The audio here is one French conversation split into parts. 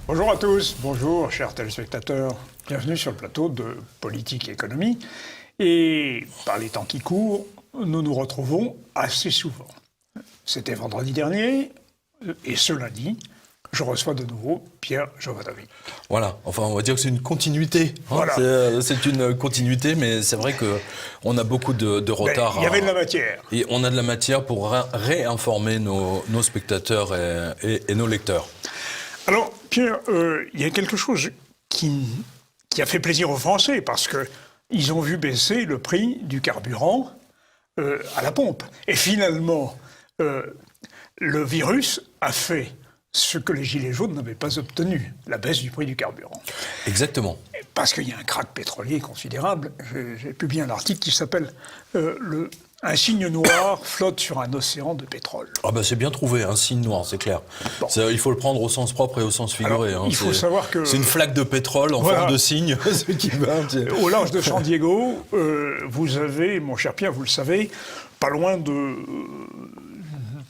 Bonjour à tous, bonjour chers téléspectateurs, bienvenue sur le plateau de Politique et Économie. Et par les temps qui courent, nous nous retrouvons assez souvent. C'était vendredi dernier, et ce lundi, je reçois de nouveau Pierre Jovanovic. Voilà, enfin on va dire que c'est une continuité. Voilà. C'est une continuité, mais c'est vrai qu'on a beaucoup de retard. Il y avait de la matière. Et on a de la matière pour réinformer nos spectateurs et nos lecteurs. Alors, Pierre, il y a quelque chose qui a fait plaisir aux Français, parce qu'ils ont vu baisser le prix du carburant à la pompe. Et finalement, le virus a fait ce que les Gilets jaunes n'avaient pas obtenu, la baisse du prix du carburant. Exactement. Parce qu'il y a un krach pétrolier considérable. J'ai publié un article qui s'appelle Un signe noir flotte sur un océan de pétrole. Ah ben c'est bien trouvé, un signe noir, c'est clair. Bon. Il faut le prendre au sens propre et au sens figuré. Alors, il faut savoir que... C'est une flaque de pétrole en forme de cygne. Au large de San Diego, vous avez, mon cher Pierre, vous le savez, pas loin de...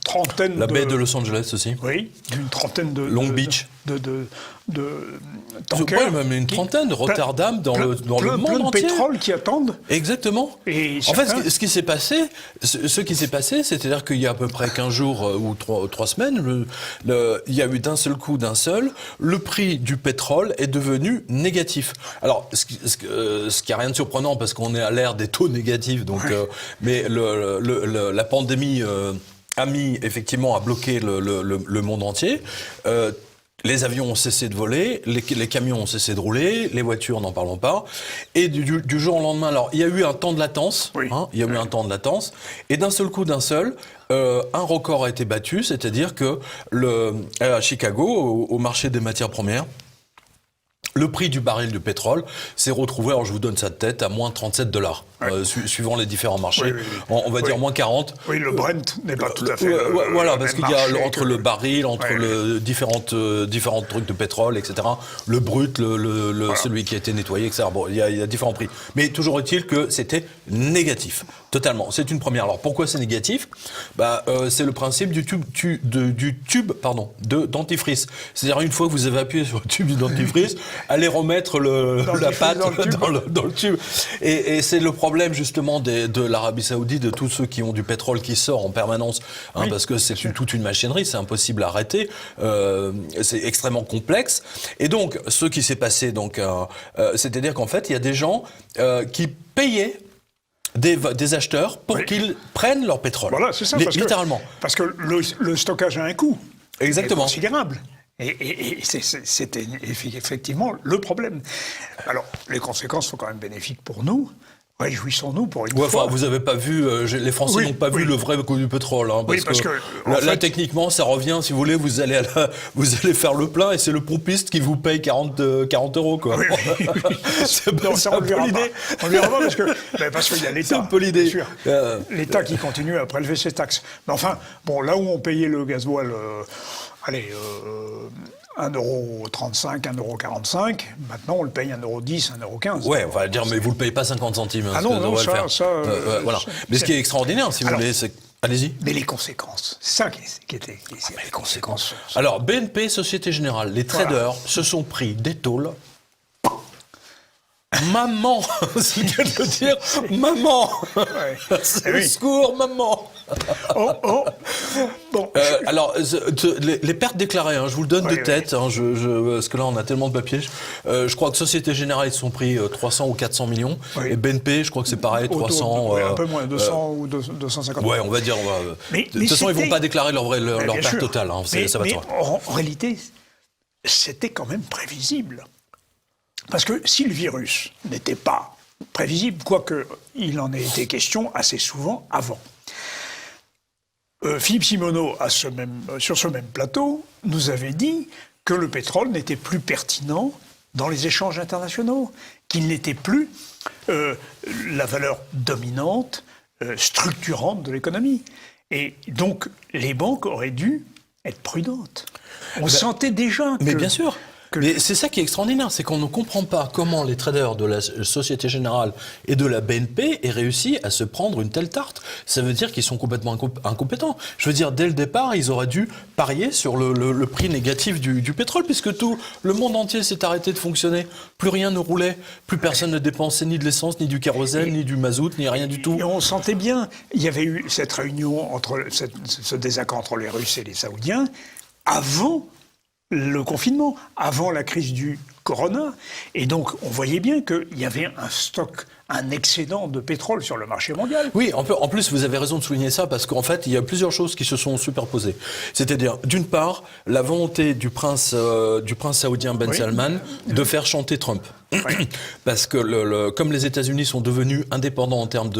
trentaine La baie de Los Angeles aussi. Oui, d'une trentaine de... Long Beach. De tankers. Ouais, même une trentaine, de Rotterdam, dans le monde entier. Plein de pétrole qui attendent. Exactement. Et en fait, ce qui s'est passé, c'est-à-dire qu'il y a à peu près 15 jours ou 3 semaines, il y a eu d'un seul coup, le prix du pétrole est devenu négatif. Alors, ce qui a rien de surprenant, parce qu'on est à l'ère des taux négatifs, donc, mais la pandémie a bloqué le monde entier. Les avions ont cessé de voler, les camions ont cessé de rouler, les voitures, n'en parlons pas. Et du jour au lendemain, alors il y a eu un temps de latence, il y a eu un temps de latence, et d'un seul coup, un record a été battu, c'est-à-dire que à Chicago, au marché des matières premières, le prix du baril de pétrole s'est retrouvé, alors je vous donne ça de tête, à moins $37, suivant les différents marchés. Oui. On va dire moins 40. Oui, le Brent n'est pas tout à fait voilà, parce qu'il y a entre le baril, entre différents trucs de pétrole, etc. Le brut, celui qui a été nettoyé, etc. Bon, il y a différents prix. Mais toujours est-il que c'était négatif, totalement. C'est une première. Alors pourquoi c'est négatif ? C'est le principe du tube dentifrice. C'est-à-dire une fois que vous avez appuyé sur le tube du dentifrice, allez remettre la pâte dans le tube. Et c'est le problème justement de l'Arabie Saoudite, de tous ceux qui ont du pétrole qui sort en permanence, parce que c'est toute une machinerie, c'est impossible à arrêter, c'est extrêmement complexe. Et donc, ce qui s'est passé, c'est-à-dire qu'en fait, il y a des gens qui payaient des acheteurs pour qu'ils prennent leur pétrole. Voilà, c'est ça. Littéralement. Parce que le stockage a un coût. Exactement. Considérable. Et c'était effectivement le problème. Alors, les conséquences sont quand même bénéfiques pour nous. Réjouissons-nous pour une fois. Enfin, vous n'avez pas vu, les Français n'ont pas vu le vrai coût du pétrole. Parce que là, techniquement, ça revient, si vous voulez, vous allez faire le plein et c'est le pompiste qui vous paye 40 €, quoi. Oui. Non, ça, on ne verra pas. On ne verra pas parce qu'il y a l'État. C'est un peu l'idée. L'État qui continue à prélever ses taxes. Mais enfin, bon, là où on payait le gasoil... 1,35 €, 1,45 €. Maintenant, on le paye 1,10 €, 1,15 €. Ouais, on va dire, mais vous ne le payez pas 50 centimes. Ah non, voilà. Mais ce qui est extraordinaire, si vous voulez, c'est... Allez-y. Mais les conséquences, c'est ça qui était... les conséquences. Alors, BNP, Société Générale, les traders se sont pris des tôles. Maman, c'est le cas de dire, maman, au secours, maman. Bon. Alors, les pertes déclarées, je vous le donne de tête, parce que là on a tellement de papiers. Je crois que Société Générale, ils se sont pris 300 ou 400 millions, et BNP, je crois que c'est pareil, 300... un peu moins, 200 ou 250 millions. Ouais, on va dire... de toute façon, ils ne vont pas déclarer leur perte totale, ça va de soi. En réalité, c'était quand même prévisible. Parce que si le virus n'était pas prévisible, quoique il en ait été question assez souvent avant, Philippe Simoneau, sur ce même plateau, nous avait dit que le pétrole n'était plus pertinent dans les échanges internationaux, qu'il n'était plus la valeur dominante, structurante de l'économie. Et donc, les banques auraient dû être prudentes. On sentait déjà mais bien sûr. Mais c'est ça qui est extraordinaire, c'est qu'on ne comprend pas comment les traders de la Société Générale et de la BNP aient réussi à se prendre une telle tarte. Ça veut dire qu'ils sont complètement incompétents. Je veux dire, dès le départ, ils auraient dû parier sur le prix négatif du pétrole, puisque tout le monde entier s'est arrêté de fonctionner. Plus rien ne roulait, plus personne ne dépensait ni de l'essence, ni du kérosène, ni du mazout, ni rien du tout. Et on sentait bien, il y avait eu cette réunion, ce désaccord entre les Russes et les Saoudiens, avant le confinement, avant la crise du corona. Et donc, on voyait bien qu'il y avait un stock, un excédent de pétrole sur le marché mondial. Oui, en plus, vous avez raison de souligner ça, parce qu'en fait, il y a plusieurs choses qui se sont superposées. C'est-à-dire, d'une part, la volonté du prince saoudien Ben Salman de faire chanter Trump. Oui. Parce que comme les États-Unis sont devenus indépendants en termes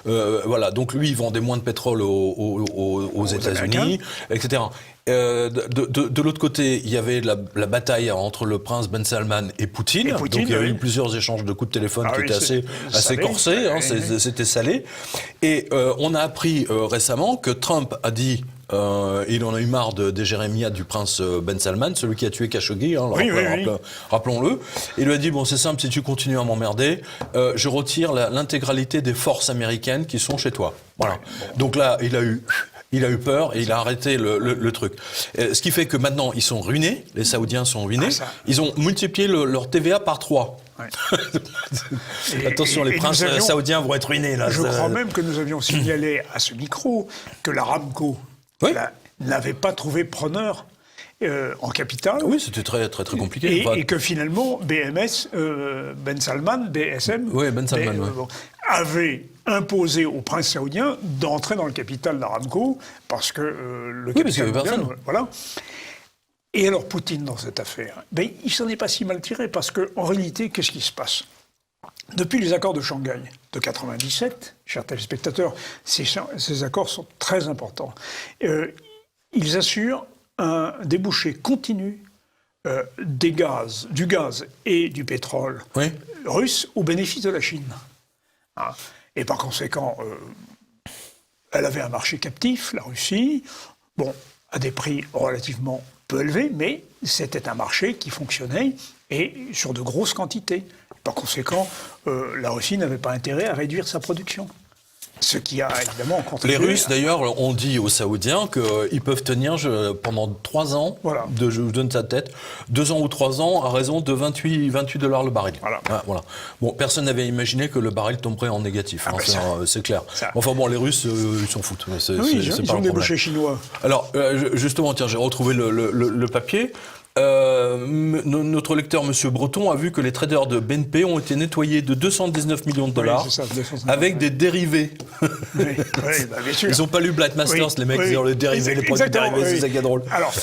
voilà, donc lui, il vendait moins de pétrole aux États-Unis, etc. De l'autre côté, il y avait la bataille entre le prince Ben Salman et Poutine. Donc il y a eu plusieurs échanges de coups de téléphone qui étaient assez corsés, hein, c'était salé. Et on a appris récemment que Trump a dit, il en a eu marre des jérémiades du prince Ben Salman, celui qui a tué Khashoggi, hein, rappelons-le. Il lui a dit, bon c'est simple, si tu continues à m'emmerder, je retire l'intégralité des forces américaines qui sont chez toi. Voilà. Donc là, il a eu peur et il a arrêté le truc. Ce qui fait que maintenant, ils sont ruinés, les Saoudiens sont ruinés. Ils ont multiplié leur TVA par 3. Ouais. Attention, les princes saoudiens vont être ruinés. Là. Je crois même que nous avions signalé à ce micro que l'Aramco n'avait pas trouvé preneur en capital. Oui, c'était très compliqué. Et que finalement, Ben Salman, BSM, avait imposé au prince saoudien d'entrer dans le capital d'Aramco parce que le capital mondial, voilà. Et alors Poutine dans cette affaire, il s'en est pas si mal tiré parce qu'en réalité, qu'est-ce qui se passe ? Depuis les accords de Shanghai de 97, chers téléspectateurs, ces accords sont très importants. Ils assurent un débouché continu du gaz et du pétrole russe au bénéfice de la Chine. Et par conséquent, elle avait un marché captif, la Russie, à des prix relativement peu élevés, mais c'était un marché qui fonctionnait et sur de grosses quantités. Par conséquent, la Russie n'avait pas intérêt à réduire sa production. Ce qui a évidemment contribué. Les Russes, d'ailleurs, ont dit aux Saoudiens qu'ils peuvent tenir pendant 3 ans, je vous donne sa tête, 2 ans ou 3 ans à raison de 28 $, le baril. Voilà. Bon, personne n'avait imaginé que le baril tomberait en négatif, c'est clair. Enfin bon, les Russes, ils s'en foutent. Ils ont des bouchers chinois. Alors, justement, tiens, j'ai retrouvé le papier. Notre lecteur, M. Breton, a vu que les traders de BNP ont été nettoyés de 219 millions de dollars avec des dérivés. Bien sûr. Ils n'ont pas lu Black Masters, les mecs, ils ont les dérivés, les produits dérivés, c'est ça qui est drôle. Alors,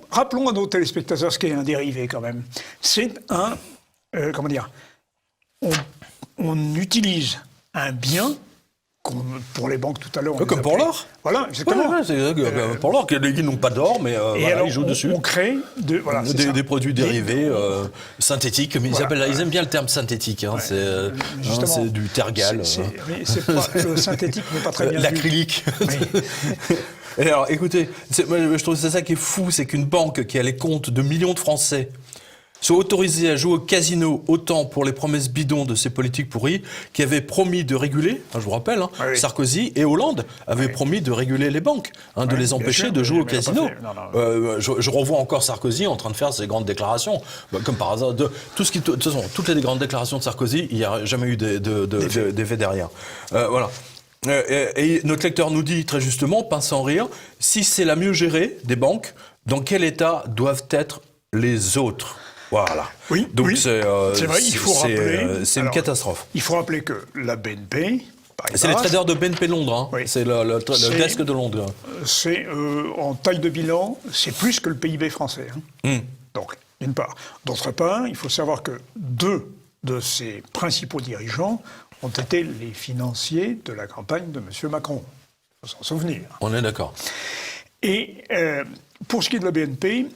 rappelons à nos téléspectateurs ce qu'est un dérivé quand même. C'est comment dire, on utilise un bien, pour les banques tout à l'heure. Comme pour l'or. Voilà, exactement. Pour l'or, qui n'ont pas d'or, mais alors, ils jouent dessus. On crée des produits dérivés synthétiques. Mais ils aiment bien le terme synthétique. Hein, c'est du tergal. Le synthétique n'est pas très bien l'acrylique. Et alors, écoutez, je trouve que c'est ça qui est fou, c'est qu'une banque qui a les comptes de millions de Français soit autorisés à jouer au casino autant pour les promesses bidons de ces politiques pourries qui avaient promis de réguler, je vous rappelle, Sarkozy et Hollande avaient promis de réguler les banques, de les empêcher de jouer au casino. Je revois encore Sarkozy en train de faire ses grandes déclarations, comme par hasard. De toute façon, toutes les grandes déclarations de Sarkozy, il n'y a jamais eu d'effet derrière. Voilà. Et notre lecteur nous dit très justement, pince sans rire, si c'est la mieux gérée des banques, dans quel état doivent être les autres ? Voilà. Donc c'est vrai, il faut rappeler. C'est une catastrophe. Il faut rappeler que la BNP. C'est les traders de BNP Londres. C'est le desk de Londres. C'est en taille de bilan, c'est plus que le PIB français. Donc, d'une part. D'autre part, il faut savoir que 2 de ses principaux dirigeants ont été les financiers de la campagne de M. Macron. Il faut s'en souvenir. On est d'accord. Et pour ce qui est de la BNP.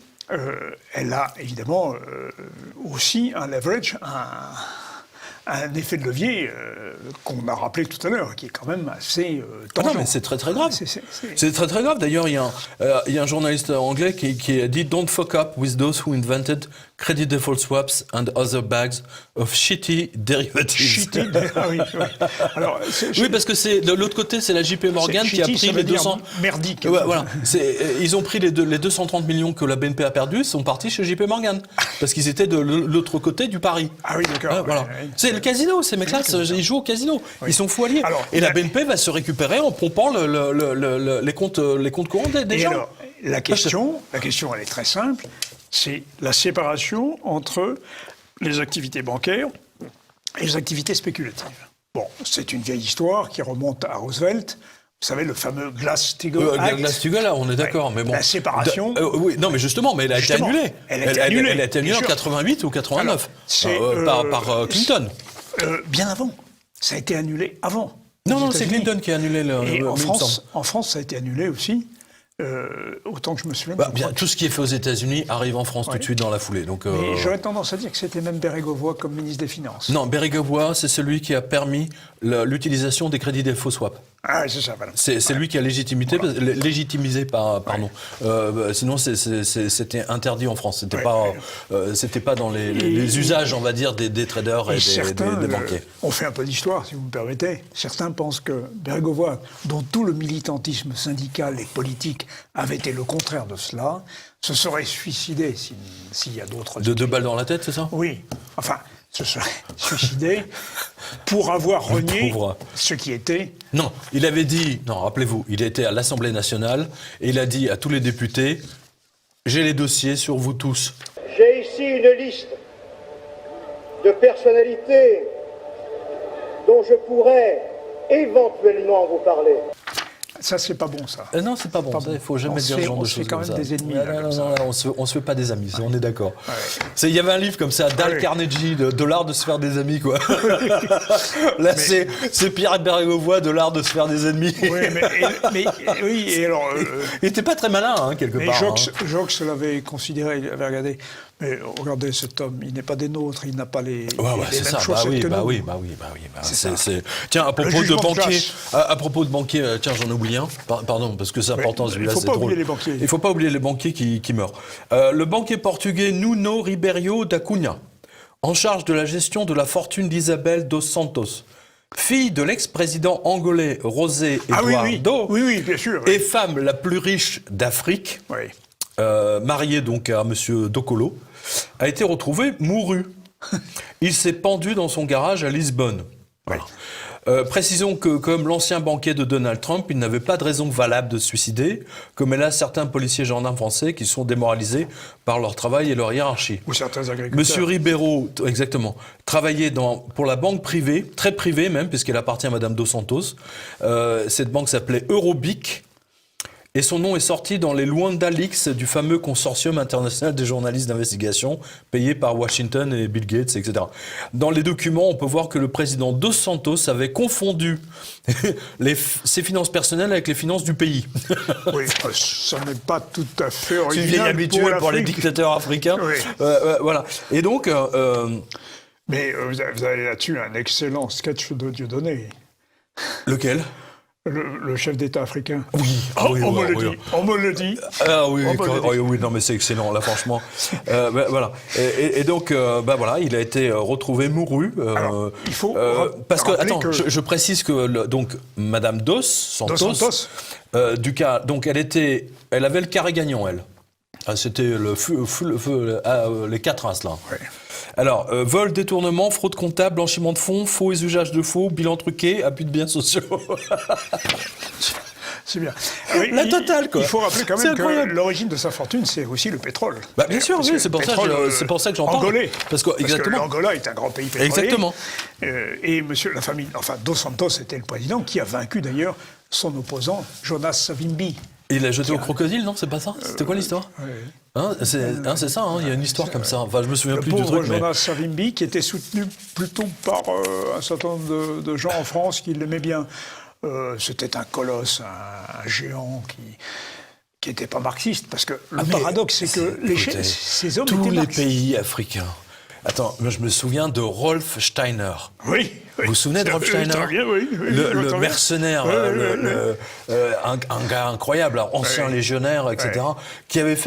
Elle a évidemment aussi un leverage, un effet de levier qu'on a rappelé tout à l'heure, qui est quand même assez Ah non, tangent. mais c'est très très grave. C'est- C'est très très grave. D'ailleurs, il y a un journaliste anglais qui a dit "Don't fuck up with those who invented credit default swaps and other bags of shitty derivatives." Shitty, ah oui, oui. Alors, Oui, parce que c'est de l'autre côté, c'est la JP Morgan qui a shitty, pris ça veut les dire 200. merdique. Ouais, voilà. Ils ont pris les 230 millions que la BNP a perdus, ils sont partis chez JP Morgan parce qu'ils étaient de l'autre côté du pari. Ah oui, d'accord. Ouais, voilà. Ouais, ouais. C'est le casino, ces mecs-là, ils jouent au casino. Ils sont fous alliés. Alors, et la BNP va se récupérer en pompant les comptes courants des Et gens. alors, la question, elle est très simple, c'est la séparation entre les activités bancaires et les activités spéculatives. Bon, c'est une vieille histoire qui remonte à Roosevelt. Vous savez, le fameux Glass-Steagall Act. Glass-Steagall, là, on est d'accord, mais bon. La séparation. Oui, non, mais justement, mais elle a été Justement, annulée. elle a été annulée, Elle a été annulée bien en sûr. 88 ou 89 Alors, par Clinton. Bien avant. Ça a été annulé avant. Non, aux non, c'est États-Unis. Clinton qui a annulé le. Et il en me semble. France, ça a été annulé aussi. Autant que je me souviens. Bah, je bien, crois que- tout ce qui est fait aux États-Unis arrive en France tout de suite dans la foulée. Donc, Mais j'aurais tendance à dire que c'était même Bérégovoy comme ministre des Finances. non, Bérégovoy, c'est celui qui a permis l'utilisation des crédits des faux swaps. Ah, c'est ça, voilà. C'est lui qui a légitimisé, pardon. Sinon, c'était interdit en France. C'était pas dans les usages, on va dire, des traders et certains, des banquiers. on fait un peu d'histoire, si vous me permettez. Certains pensent que Bérégovoy, dont tout le militantisme syndical et politique avait été le contraire de cela, se serait suicidé s'il y a d'autres... De 2 balles dans la tête, c'est ça? Oui, enfin, se serait suicidé pour avoir renié pauvre. ce qui était... Non, il avait dit, non, rappelez-vous, il était à l'Assemblée nationale et il a dit à tous les députés, j'ai les dossiers sur vous tous. J'ai ici une liste de personnalités dont je pourrais éventuellement vous parler. Ça, c'est pas bon, ça. Non, c'est pas bon, il faut jamais dire ce genre de choses. On se fait quand même comme ça. des ennemis. Ouais, là, non, comme non, ça. non, on se fait pas des amis, on est d'accord. Il y avait un livre comme ça, Dale Ouais. Carnegie, de l'art de se faire des amis, quoi. Là, c'est Pierre Bérégovoy, de l'art de se faire des ennemis. Oui, mais oui, et alors... Il était pas très malin, hein, quelque Mais part. Jox l'avait considéré, il avait regardé. Mais regardez cet homme, il n'est pas des nôtres, il n'a pas les Ouais, les c'est mêmes ça. chaussettes que nous. Tiens, à propos de jugement de banquiers, classe. à propos de banquiers, tiens, j'en oublie un. Pardon, parce que c'est important. il celui-là, faut c'est pas drôle. oublier les banquiers. Il faut pas oublier les banquiers qui meurent. Le banquier portugais Nuno Ribeiro da Cunha, en charge de la gestion de la fortune d'Isabel dos Santos, fille de l'ex-président angolais José Ah oui, Eduardo, oui, bien sûr. et femme la plus riche d'Afrique, Oui. mariée donc à Monsieur Dokolo, a été retrouvé mouru. Il s'est pendu dans son garage à Lisbonne. Voilà. Précisons que, comme l'ancien banquier de Donald Trump, il n'avait pas de raison valable de se suicider, comme hélas certains policiers gendarmes français qui sont démoralisés par leur travail et leur hiérarchie. Ou certains agriculteurs. Monsieur Ribeiro, exactement, travaillait pour la banque privée, très privée même, puisqu'elle appartient à Madame Dos Santos. Cette banque s'appelait Eurobic. Et son nom est sorti dans les Luanda Leaks du fameux consortium international des journalistes d'investigation payé par Washington et Bill Gates, etc. Dans les documents, on peut voir que le président Dos Santos avait confondu ses finances personnelles avec les finances du pays. Oui, ça n'est pas tout à fait C'est une original vieille habitude pour les l'Afrique. dictateurs africains. Oui. Voilà. Et donc, Mais vous avez là-dessus un excellent sketch de Dieudonné, lequel? le chef d'État africain. Oui, Oh, oui, on oui, me le oui. dit, on me le dit. Ah oui, On oui, peut le dire. oui, non mais c'est excellent là, franchement. Voilà. Et donc, voilà, il a été retrouvé mouru. Alors, il faut parce que rappeler attends, que- je précise que donc Madame Dos Santos, Dos Santos. du cas, donc elle avait le carré gagnant, elle. Ah, c'était les 4 as là. Ouais. Alors, vol, détournement, fraude comptable, blanchiment de fonds, faux et usage de faux, bilan truqué, abus de biens sociaux. C'est bien. La totale, quoi. Il faut rappeler quand C'est même que incroyable. l'origine de sa fortune, c'est aussi le pétrole. Bah, bien sûr, Parce oui, que c'est pour le ça que pétrole, c'est pour ça que j'en parle. Angolais. Parce que, exactement. l'Angola est un grand pays pétrolier. Exactement. Et la famille, Dos Santos était le président qui a vaincu d'ailleurs son opposant, Jonas Savimbi. Il l'a jeté au crocodile, non? C'est pas ça? C'était quoi l'histoire? Hein, c'est ça, hein, il y a une histoire comme ça. Enfin, je me souviens Le plus du pauvre truc, mais... Jonas Savimbi, qui était soutenu plutôt par un certain nombre de gens en France qui l'aimaient bien. C'était un colosse, un géant qui n'était pas marxiste. Parce que le paradoxe, c'est que Écoutez, ces hommes tous étaient les marxistes. pays africains Attends, moi, je me souviens de Rolf Steiner. Oui. Vous vous souvenez de Rolf Steiner? Très bien, oui. Le mercenaire, un gars incroyable, ancien légionnaire, etc., qui avait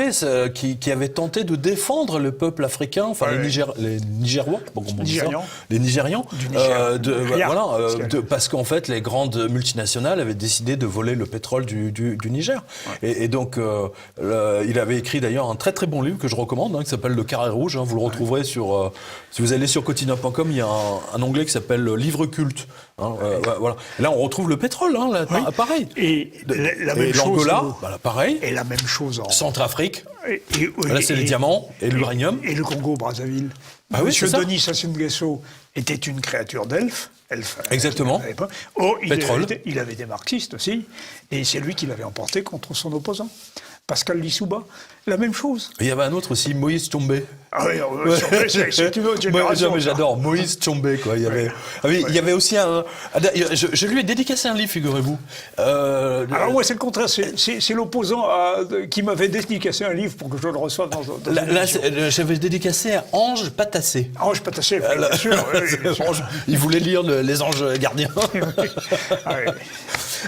qui avait tenté de défendre le peuple africain, enfin les Nigérois, comment on dit ça, les Nigérians, parce qu'en fait les grandes multinationales avaient décidé de voler le pétrole du Niger. Et donc il avait écrit d'ailleurs un très très bon livre que je recommande, qui s'appelle Le Carré Rouge. Vous le retrouverez si vous allez sur quotidien.com, il y a un onglet qui s'appelle Livre culte. Voilà. Et là, on retrouve le pétrole, pareil. Et la même chose. L'Angola, pareil. Et la même chose en Centrafrique. Là, c'est les diamants et l'uranium. Et le Congo-Brazzaville. Monsieur Denis Sassou Nguesso était une créature d'elfe. Exactement. Il avait des marxistes aussi. Et c'est lui qui l'avait emporté contre son opposant. Pascal Lissouba, la même chose. Il y avait un autre aussi, Moïse Tchombé. Ah oui, c'est une autre génération. Mais j'adore, Moïse Tchombé, quoi. Il y avait aussi un... Je lui ai dédicacé un livre, figurez-vous. Alors moi, c'est le contraire. C'est l'opposant qui m'avait dédicacé un livre pour que je le reçoive dans là, j'avais dédicacé à Ange Patassé. Ange Patassé, bien sûr. Il voulait lire Les Anges Gardiens.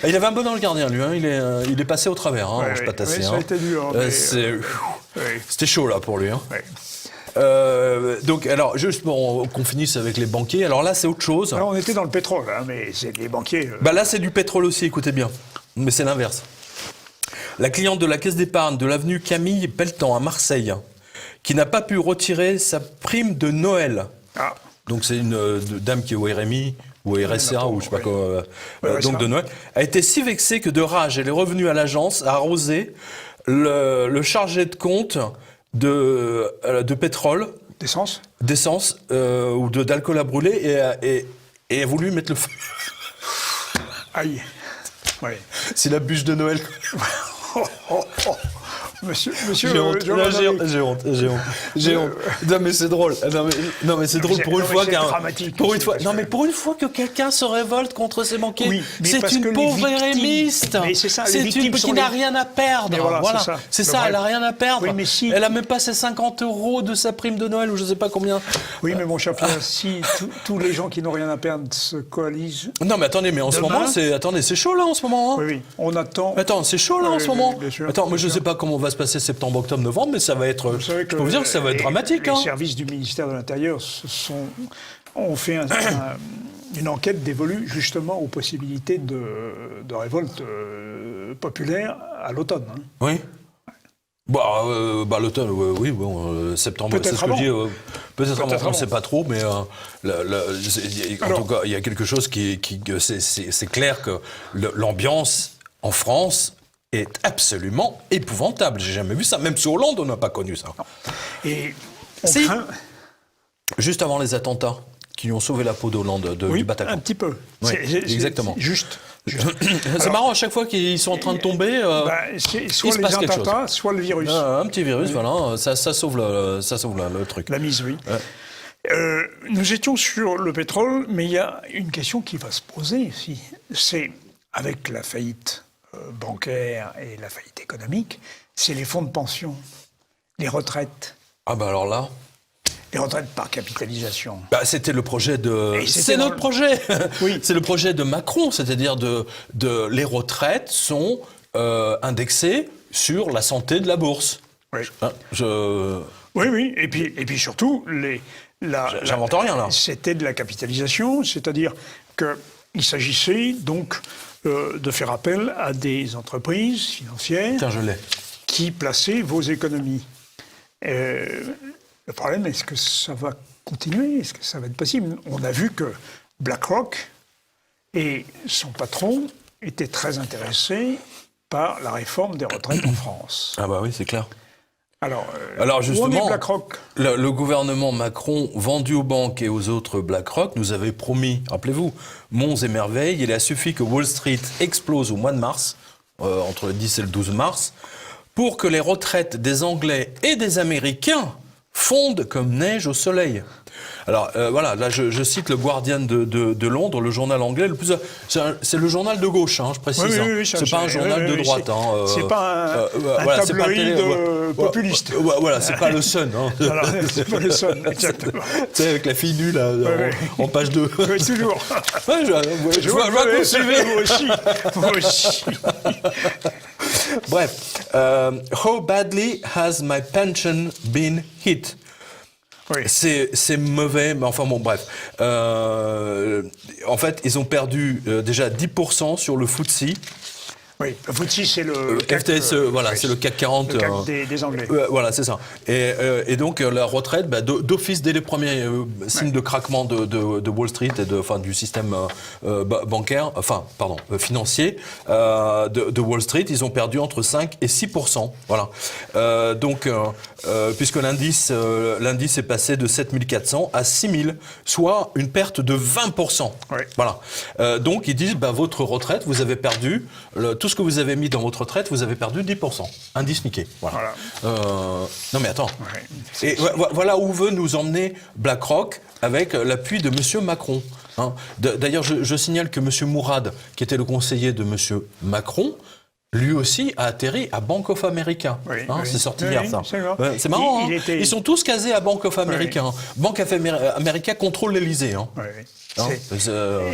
Il avait un bon ange gardien, lui. Il est passé au travers, Ange Patassé. Ça a été dur. C'était chaud, là, pour lui. Donc, alors, juste pour qu'on finisse avec les banquiers, alors là, c'est autre chose. Alors, on était dans le pétrole, mais c'est les banquiers... Là, c'est du pétrole aussi, écoutez bien. Mais c'est l'inverse. La cliente de la caisse d'épargne de l'avenue Camille Pelletan à Marseille, qui n'a pas pu retirer sa prime de Noël. Donc, c'est une dame qui est au RMI... ou RSA, ou je sais pas quoi, donc de Noël, a été si vexée que de rage, elle est revenue à l'agence, a arrosé le chargé de compte de pétrole, d'essence ou d'alcool à brûler, et a voulu mettre le feu. Aïe. Ouais. C'est la bûche de Noël. Monsieur, j'ai honte. Non mais c'est drôle. Non mais c'est drôle pour une fois pour une fois que quelqu'un se révolte contre ses banquiers. Oui, c'est une pauvre érémiste. C'est une qui n'a rien à perdre. Voilà. C'est ça, elle a rien à perdre. Oui, mais si... Elle a même pas ses 50 € de sa prime de Noël ou je sais pas combien. Oui, mais mon cher Pierre, si tous les gens qui n'ont rien à perdre se coalisent. Non mais attendez, mais en ce moment c'est chaud là en ce moment. Oui, on attend. Attends, c'est chaud là en ce moment. Attends, moi je sais pas comment on va se passer septembre, octobre, novembre, mais ça va être. Je peux vous dire que ça va être dramatique. Les services du ministère de l'Intérieur ont fait une enquête dévolue justement aux possibilités de révolte populaire à l'automne. Oui. L'automne, oui, septembre, c'est ce que je dis. Peut-être avant, on ne sait pas trop, mais en tout cas, il y a quelque chose c'est clair que l'ambiance en France est absolument épouvantable. J'ai jamais vu ça. Même sur Hollande, on n'a pas connu ça. Et juste avant les attentats qui ont sauvé la peau d'Hollande du Bataclan. Un petit peu. Oui, exactement. Juste. C'est marrant, à chaque fois qu'ils sont en train de tomber, soit les attentats, soit le virus. Un petit virus, voilà, ça sauve le truc. La mise, oui. Nous étions sur le pétrole, mais il y a une question qui va se poser ici. C'est, avec la faillite bancaire et la faillite économique, c'est les fonds de pension, les retraites. Alors là... Les retraites par capitalisation. C'était le projet de... C'est notre projet. Oui. C'est le projet de Macron, c'est-à-dire les retraites sont indexées sur la santé de la bourse. Oui. Oui. Et puis surtout, j'invente rien là. C'était de la capitalisation, c'est-à-dire qu'il s'agissait donc de faire appel à des entreprises financières qui plaçaient vos économies. Le problème, est-ce que ça va continuer? Est-ce que ça va être possible? On a vu que BlackRock et son patron étaient très intéressés par la réforme des retraites en France. Oui, c'est clair. Alors justement, où en est BlackRock? Le gouvernement Macron, vendu aux banques et aux autres BlackRock, nous avait promis, rappelez-vous, monts et merveilles. Il a suffi que Wall Street explose au mois de mars, entre le 10 et le 12 mars, pour que les retraites des Anglais et des Américains fondent comme neige au soleil. Alors voilà, là je cite le Guardian de Londres, le journal anglais le plus. C'est le journal de gauche, hein, je précise. Oui, c'est pas un journal de droite. C'est pas un tabloïd populiste. Voilà, c'est pas le Sun. Hein. Voilà, c'est pas le Sun, exactement. Tu sais, avec la fille nue là, en page 2. Oui, toujours. Ouais, je vois que vous suivez. Moi aussi. Bref, how badly has my pension been hit? Oui. C'est mauvais, mais enfin bon, bref. En fait, ils ont perdu déjà 10% sur le FTSE. Oui, le FTSE, c'est le CAC, FTSE, voilà, c'est le CAC 40. Le CAC des Anglais. Voilà, c'est ça. Et donc, la retraite, d'office, dès les premiers signes de craquement de Wall Street et du système bancaire, financier de Wall Street, ils ont perdu entre 5 et 6%. Voilà. Puisque l'indice est passé de 7400 à 6000, soit une perte de 20%. Oui. Voilà. Donc, ils disent, votre retraite, vous avez perdu tout ce que vous avez mis dans votre retraite, vous avez perdu 10%. Indice Nikkei. Voilà. Non mais attends. Ouais. Et voilà où veut nous emmener BlackRock avec l'appui de M. Macron. Hein. D'ailleurs, je signale que M. Mourad, qui était le conseiller de M. Macron, lui aussi a atterri à Bank of America. Oui, c'est sorti hier, ça. C'est marrant. Ils sont tous casés à Bank of America. Oui. Bank of America contrôle l'Élysée. Hein. Oui.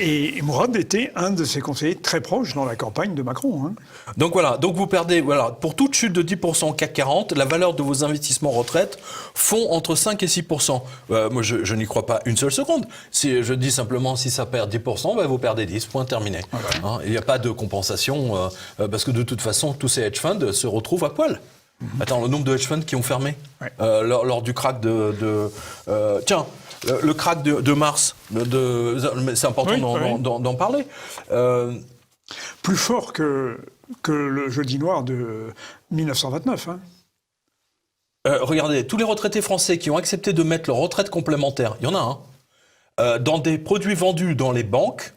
Et Mourad était un de ses conseillers très proches dans la campagne de Macron. Hein. Donc voilà, vous perdez, pour toute chute de 10% CAC 40, la valeur de vos investissements retraite fond entre 5 et 6%. Moi, je n'y crois pas une seule seconde. Si je dis simplement, si ça perd 10%, vous perdez 10, point terminé. Voilà. Hein, il n'y a pas de compensation, parce que de toute façon, tous ces hedge funds se retrouvent à poil. Attends, le nombre de hedge funds qui ont fermé lors du crack tiens, le crack de mars, c'est important d'en parler. Plus fort que le jeudi noir de 1929. Hein. Regardez, tous les retraités français qui ont accepté de mettre leur retraite complémentaire, il y en a un, dans des produits vendus dans les banques,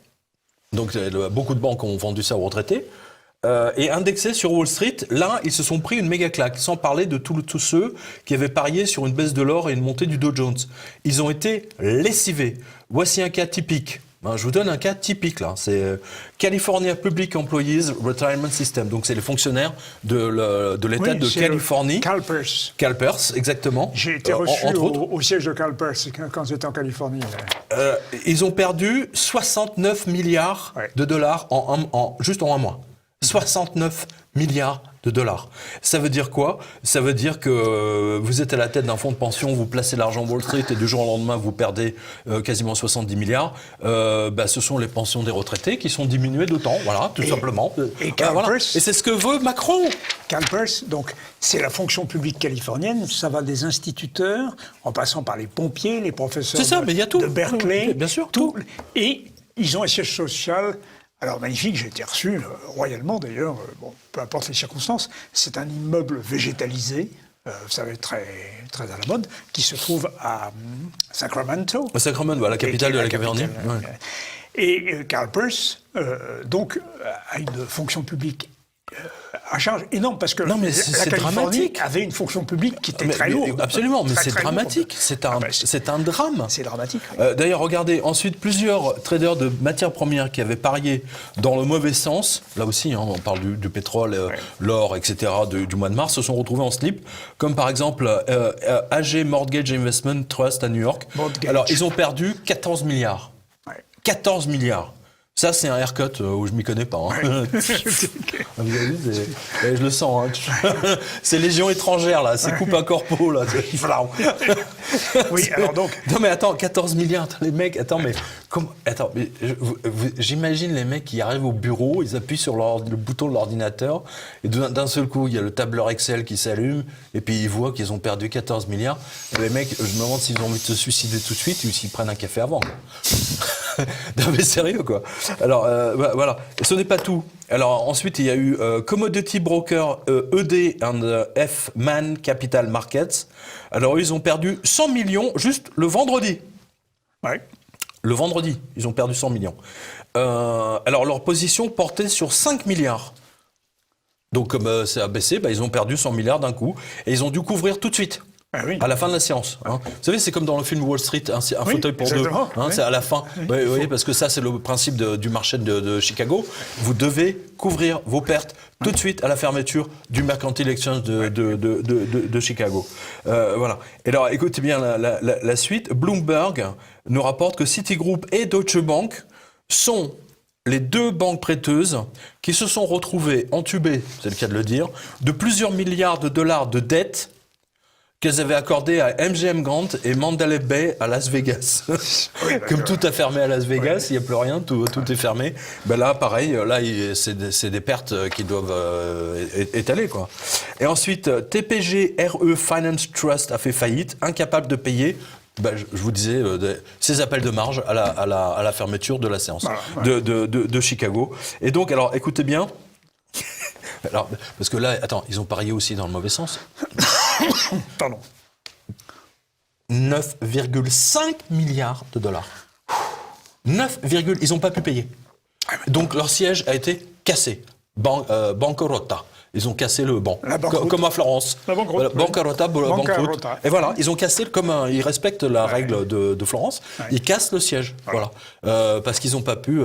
donc beaucoup de banques ont vendu ça aux retraités, et indexés sur Wall Street, là, ils se sont pris une méga claque, sans parler de tous ceux qui avaient parié sur une baisse de l'or et une montée du Dow Jones. Ils ont été lessivés. Voici un cas typique. Je vous donne un cas typique, là. C'est California Public Employees Retirement System. Donc, c'est les fonctionnaires de l'État de Californie. CalPERS, exactement. J'ai été reçu au siège de CalPERS quand j'étais en Californie. Ils ont perdu 69 milliards de dollars juste en un mois. 69 milliards de dollars. Ça veut dire quoi? Ça veut dire que vous êtes à la tête d'un fonds de pension, vous placez l'argent Wall Street et du jour au lendemain, vous perdez quasiment 70 milliards. Ce sont les pensions des retraités qui sont diminuées d'autant, voilà, tout simplement. Et CalPERS, et c'est ce que veut Macron. CalPERS, donc, c'est la fonction publique californienne. Ça va des instituteurs, en passant par les pompiers, les professeurs de Berkeley. Bien sûr, tout. Et ils ont un siège social. Alors magnifique, j'ai été reçu royalement d'ailleurs, peu importe les circonstances. C'est un immeuble végétalisé, vous savez, très, très à la mode, qui se trouve à Sacramento. Sacramento, la capitale de la Californie. Et CalPERS, donc, a une fonction publique à charge énorme, parce que la Californie dramatique. avait une fonction publique qui était très lourde. Absolument, mais c'est dramatique. C'est un drame. C'est dramatique. Oui. D'ailleurs, regardez, ensuite, plusieurs traders de matières premières qui avaient parié dans le mauvais sens, là aussi, on parle du pétrole, l'or, etc., du mois de mars, se sont retrouvés en slip, comme par exemple AG Mortgage Investment Trust à New York. Alors, ils ont perdu 14 milliards. 14 milliards. Ça, c'est un haircut où je m'y connais pas. Hein. Vous avez vu, je le sens. Hein. C'est Légion étrangère, là. C'est coupe un corpo, là. Oui, alors donc... Non, mais attends, 14 milliards. Les mecs, j'imagine les mecs qui arrivent au bureau, ils appuient sur le bouton de l'ordinateur, et d'un seul coup, il y a le tableur Excel qui s'allume, et puis ils voient qu'ils ont perdu 14 milliards. Et les mecs, je me demande s'ils ont envie de se suicider tout de suite ou s'ils prennent un café avant. Non, mais sérieux, quoi. Alors, voilà. Et ce n'est pas tout. Alors, ensuite, il y a eu Commodity Broker ED and F Man Capital Markets. Alors, ils ont perdu 100 millions juste le vendredi. Ouais. Le vendredi, ils ont perdu 100 millions. Alors, leur position portait sur 5 milliards. Donc, comme ça a baissé, ils ont perdu 100 milliards d'un coup. Et ils ont dû couvrir tout de suite. Ah oui. À la fin de la séance. Hein. Vous savez, c'est comme dans le film Wall Street, un Oui, fauteuil pour deux. exactement. Hein, Oui. c'est à la fin. Oui, Oui, oui, parce que ça, c'est le principe du marché de Chicago. Vous devez couvrir vos pertes tout de suite à la fermeture du Mercantile Exchange de Chicago. Voilà. Et alors, écoutez bien la suite. Bloomberg nous rapporte que Citigroup et Deutsche Bank sont les deux banques prêteuses qui se sont retrouvées entubées, c'est le cas de le dire, de plusieurs milliards de dollars de dettes qu'elles avaient accordées à MGM Grant et Mandalay Bay à Las Vegas. Comme tout a fermé à Las Vegas, il n'y a plus rien, tout est fermé. Ben là, pareil, là, c'est des pertes qui doivent étaler, quoi. Et ensuite, TPG RE Finance Trust a fait faillite, incapable de payer. Ben, je vous disais, ces appels de marge à la fermeture de la séance de Chicago. Et donc, alors, écoutez bien. Alors, parce que là, attends, ils ont parié aussi dans le mauvais sens. Pardon. 9,5 milliards de dollars. Ils n'ont pas pu payer. Donc, leur siège a été cassé. Bancarotta. Ils ont cassé le banc, comme à Florence. La banqueroute. Bancarotta, banqueroute. Bancarotta. Et voilà, ils ont cassé, ils respectent la règle de Florence, ils cassent le siège, voilà. Parce qu'ils n'ont pas pu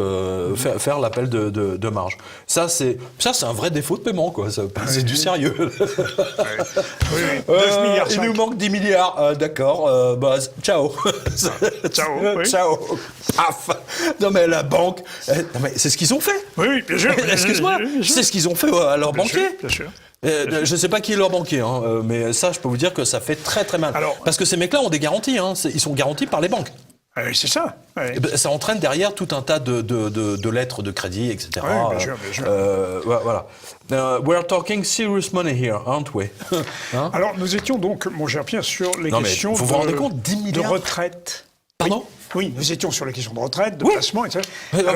faire l'appel de marge. Ça, c'est un vrai défaut de paiement, quoi. C'est du sérieux. Oui, 9 milliards. Il nous manque 10 milliards, d'accord, bah, ciao. Ciao, oui. Ciao. Paf. Non mais la banque, non, mais c'est ce qu'ils ont fait. Oui, bien sûr. Excuse-moi, c'est ce qu'ils ont fait à leurs banquiers. Bien sûr. Je ne sais pas qui est leur banquier, hein, mais ça, je peux vous dire que ça fait très très mal. Alors, parce que ces mecs-là ont des garanties, hein, ils sont garantis par les banques. C'est ça. Oui. Et ben, ça entraîne derrière tout un tas de lettres de crédit, etc. Oui, bien sûr, bien sûr. Voilà. We're talking serious money here, aren't we? Hein? Alors, nous étions donc, mon cher Pierre, sur les Non, mais questions vous vous rendez compte, 10 de milliards retraite. Pardon? Oui, nous étions sur les questions de retraite, de Oui. placement, etc.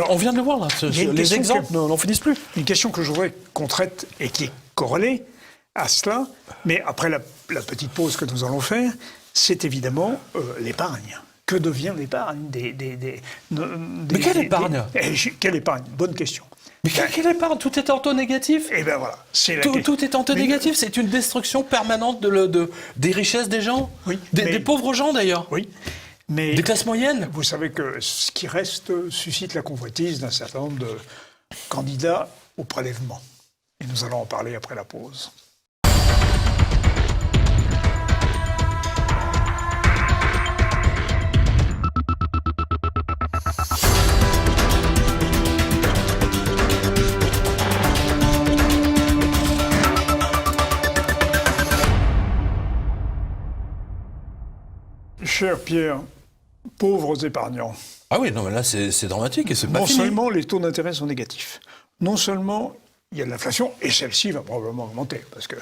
On vient de le voir, là. y a une Les question exemples n'en finissent plus. Une question que je voudrais qu'on traite et qui est corrélée à cela, mais après la petite pause que nous allons faire, c'est évidemment l'épargne. Que devient l'épargne Mais quelle épargne? Quelle épargne? Bonne question. Mais quelle épargne? Tout est en taux négatif. Et bien voilà, c'est la Tout est en taux négatif. C'est une destruction permanente des richesses des gens. Oui, des pauvres gens, d'ailleurs. Oui, mais Des classes moyennes. vous savez que ce qui reste suscite la convoitise d'un certain nombre de candidats au prélèvement. Et nous allons en parler après la pause. Cher Pierre, pauvres épargnants, Ah oui, non, mais là, c'est dramatique et c'est pas non fini. seulement les taux d'intérêt sont négatifs, non seulement il y a de l'inflation, et celle-ci va probablement augmenter, parce que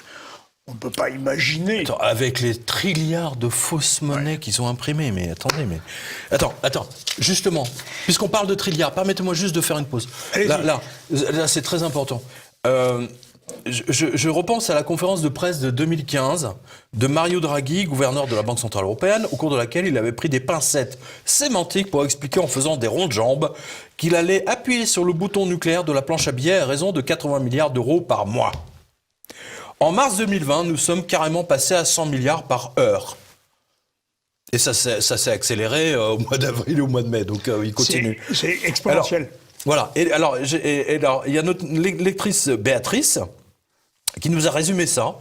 on ne peut pas imaginer... Attends, avec les trilliards de fausses monnaies qu'ils ont imprimées, mais attendez, mais... Attends, justement, puisqu'on parle de trilliards, permettez-moi juste de faire une pause. Allez-y. Là, c'est très important. Je repense à la conférence de presse de 2015 de Mario Draghi, gouverneur de la Banque Centrale Européenne, au cours de laquelle il avait pris des pincettes sémantiques pour expliquer en faisant des ronds de jambes qu'il allait appuyer sur le bouton nucléaire de la planche à billets à raison de 80 milliards d'euros par mois. En mars 2020, nous sommes carrément passés à 100 milliards par heure. Et ça s'est accéléré au mois d'avril et au mois de mai, donc il continue. C'est exponentiel. Alors, voilà. Et alors, il y a notre lectrice Béatrice qui nous a résumé ça.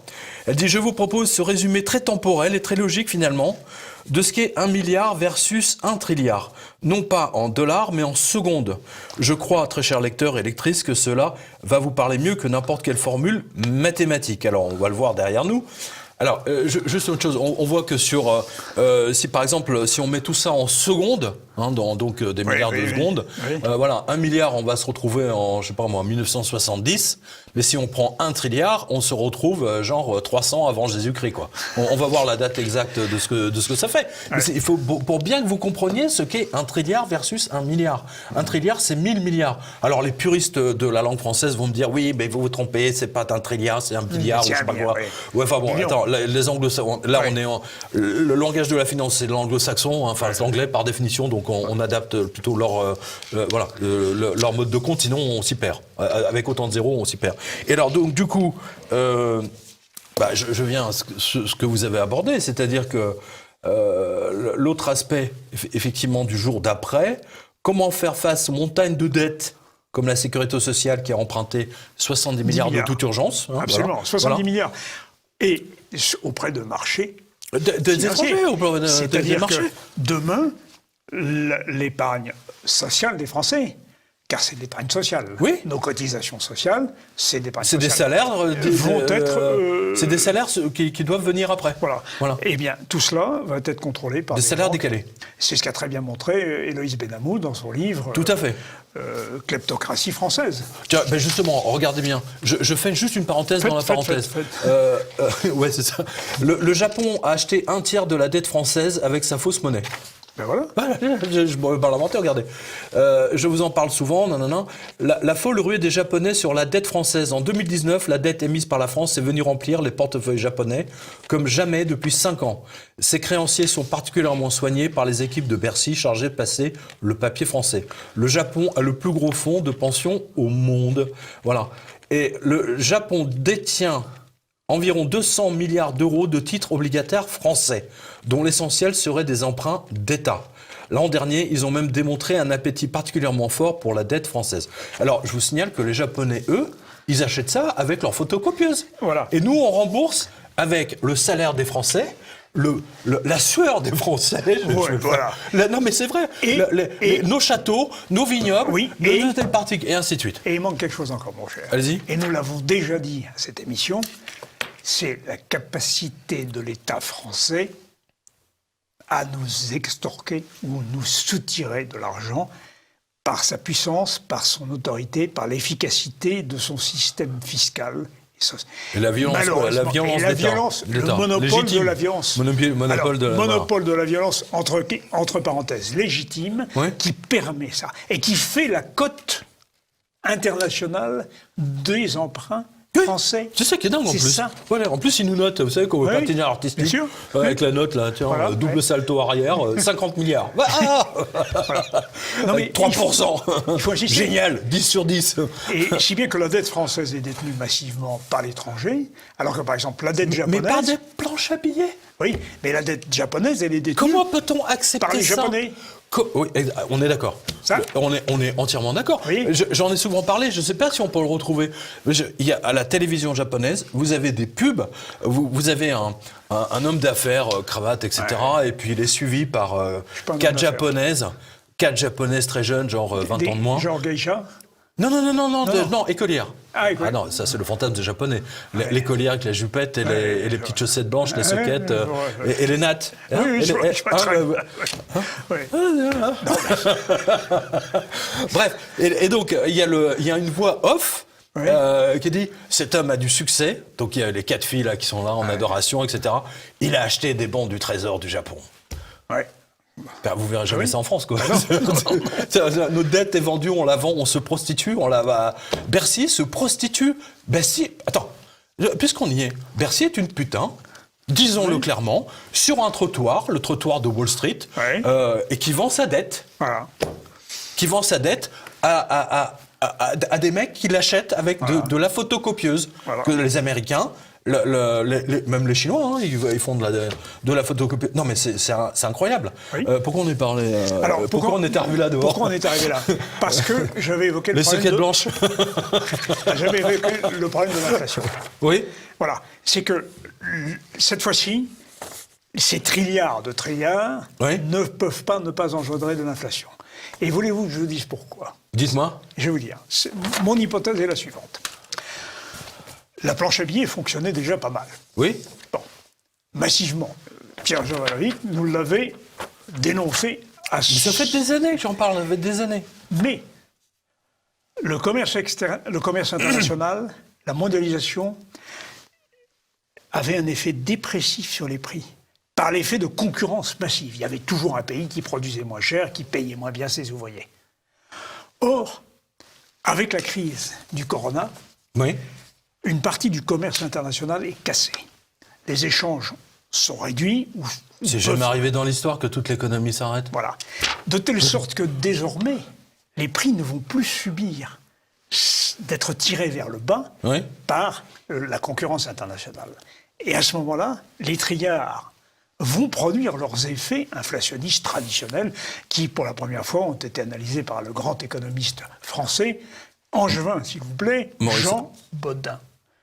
Elle dit « Je vous propose ce résumé très temporel et très logique finalement de ce qu'est 1 milliard versus 1 trilliard. Non pas en dollars, mais en secondes. Je crois, très chers lecteurs et lectrices, que cela va vous parler mieux que n'importe quelle formule mathématique. » Alors, on va le voir derrière nous. Alors, juste autre chose, on voit que sur, si par exemple, si on met tout ça en secondes, hein, donc des milliards de secondes, voilà, 1 milliard, on va se retrouver en, je sais pas moi, 1970, mais si on prend 1 trilliard, on se retrouve genre 300 avant Jésus-Christ, quoi. On va voir la date exacte de ce que ça fait. Mais il faut, pour bien que vous compreniez ce qu'est 1 trilliard versus 1 milliard. 1 trilliard, c'est 1000 milliards. Alors, les puristes de la langue française vont me dire, oui, mais vous vous trompez, c'est pas 1 trilliard, c'est 1 milliard, ou je sais pas quoi. Ouais, enfin bon, attends. Les anglo-saxons, là on est le langage de la finance, c'est l'anglo-saxon, hein, enfin c'est l'anglais par définition, donc on adapte plutôt leur mode de compte, sinon on s'y perd. Avec autant de zéros, on s'y perd. Et alors donc du coup, Je viens à ce que vous avez abordé, c'est-à-dire que l'autre aspect, effectivement, du jour d'après, comment faire face aux montagnes de dettes comme la sécurité sociale qui a emprunté 70 milliards de toute urgence. Hein, absolument, voilà. 70 milliards. Et auprès de marchés. Des étrangers, c'est-à-dire que demain, l'épargne sociale des Français, car c'est de l'épargne sociale. Oui. Nos cotisations sociales, c'est d'épargne sociale. C'est des salaires vont être. C'est des salaires qui doivent venir après. Voilà. Eh bien, tout cela va être contrôlé par des salaires banques. décalés. C'est ce qu'a très bien montré Héloïse Benamou dans son livre. Tout à fait. Kleptocratie française. Tiens, justement, regardez bien. Je fais juste une parenthèse dans la parenthèse. Ouais, c'est ça. Le Japon a acheté un tiers de la dette française avec sa fausse monnaie. Ben voilà. Je parle inventé, regardez. Je vous en parle souvent, La folle ruée des Japonais sur la dette française. En 2019, la dette émise par la France est venue remplir les portefeuilles japonais comme jamais depuis 5 ans. Ces créanciers sont particulièrement soignés par les équipes de Bercy chargées de passer le papier français. Le Japon a le plus gros fonds de pension au monde. Voilà. Et le Japon détient environ 200 milliards d'euros de titres obligataires français, dont l'essentiel serait des emprunts d'État. L'an dernier, ils ont même démontré un appétit particulièrement fort pour la dette française. Alors, je vous signale que les Japonais, eux, ils achètent ça avec leur photocopieuse. Voilà. Et nous, on rembourse avec le salaire des Français, la sueur des Français. Voilà. Non, mais c'est vrai. Nos châteaux, nos vignobles, nos hôtels particuliers, et ainsi de suite. Et il manque quelque chose encore, mon cher. Allez-y. Et nous l'avons déjà dit à cette émission, c'est la capacité de l'État français à nous extorquer ou nous soutirer de l'argent par sa puissance, par son autorité, par l'efficacité de son système fiscal. Et la violence, le monopole de la violence. Monopole de la violence, entre parenthèses, légitime, qui permet ça. Et qui fait la cote internationale des emprunts français. C'est ça qui est dingue en plus. Ça. Voilà, en plus, ils nous notent, vous savez, comme patineur artistique. Bien sûr. Avec la note, là, tiens, double salto arrière, 50 milliards. Voilà. Non, mais 3%. Il faut insister. Génial, 10 sur 10. Et si bien que la dette française est détenue massivement par l'étranger, alors que par exemple la dette japonaise. Mais par des planches à billets. Oui, mais la dette japonaise, elle est détenue. Comment peut-on accepter par les ça Japonais? Oui, on est d'accord. On est entièrement d'accord. Oui. J'en ai souvent parlé, je ne sais pas si on peut le retrouver. Il y a, à la télévision japonaise, vous avez des pubs, vous avez un homme d'affaires, cravate, etc. Et puis il est suivi par 4 japonaises très jeunes, genre 20 ans de moins. Genre geisha? Non, écolière. Ah, écolière. Non, ça c'est le fantasme des Japonais. L'écolière avec la jupette et les petites chaussettes blanches, les soquettes et les nattes. Bref, et donc il y a une voix off qui dit « Cet homme a du succès », donc il y a les 4 filles là qui sont là en adoration, etc. Il a acheté des bons du trésor du Japon. Ouais. Ben, vous verrez jamais ça en France, quoi. Notre dette est vendue, on la vend, on se prostitue, Bercy se prostitue. Bercy, attends, puisqu'on y est, Bercy est une putain, disons-le clairement, sur un trottoir, le trottoir de Wall Street, et qui vend sa dette. Voilà. Qui vend sa dette à des mecs qui l'achètent avec de la photocopieuse. Voilà. Que les Américains. Même les Chinois, ils font de la photocopie. Non, mais c'est incroyable. Oui. Pourquoi on est parlé Alors, pourquoi on est arrivé là dehors? Pourquoi on est arrivé là? Parce que j'avais évoqué le problème. Les soquettes blanches. J'avais évoqué le problème de l'inflation. Oui. Voilà. C'est que cette fois-ci, ces trilliards de trilliards ne peuvent pas ne pas engendrer de l'inflation. Et voulez-vous que je vous dise pourquoi? Dites-moi. Je vais vous dire. Mon hypothèse est la suivante. La planche à billets fonctionnait déjà pas mal. Oui. Bon, massivement. Pierre Jovanovic nous l'avait dénoncé à ça fait des années que j'en parle, ça fait des années. Mais le commerce international, la mondialisation, avait un effet dépressif sur les prix, par l'effet de concurrence massive. Il y avait toujours un pays qui produisait moins cher, qui payait moins bien ses ouvriers. Or, avec la crise du corona, une partie du commerce international est cassée. Les échanges sont réduits. C'est jamais arrivé dans l'histoire que toute l'économie s'arrête. Voilà. De telle sorte que désormais, les prix ne vont plus subir d'être tirés vers le bas par la concurrence internationale. Et à ce moment-là, les triards vont produire leurs effets inflationnistes traditionnels qui, pour la première fois, ont été analysés par le grand économiste français, angevin, s'il vous plaît, Maurice. Jean Bodin.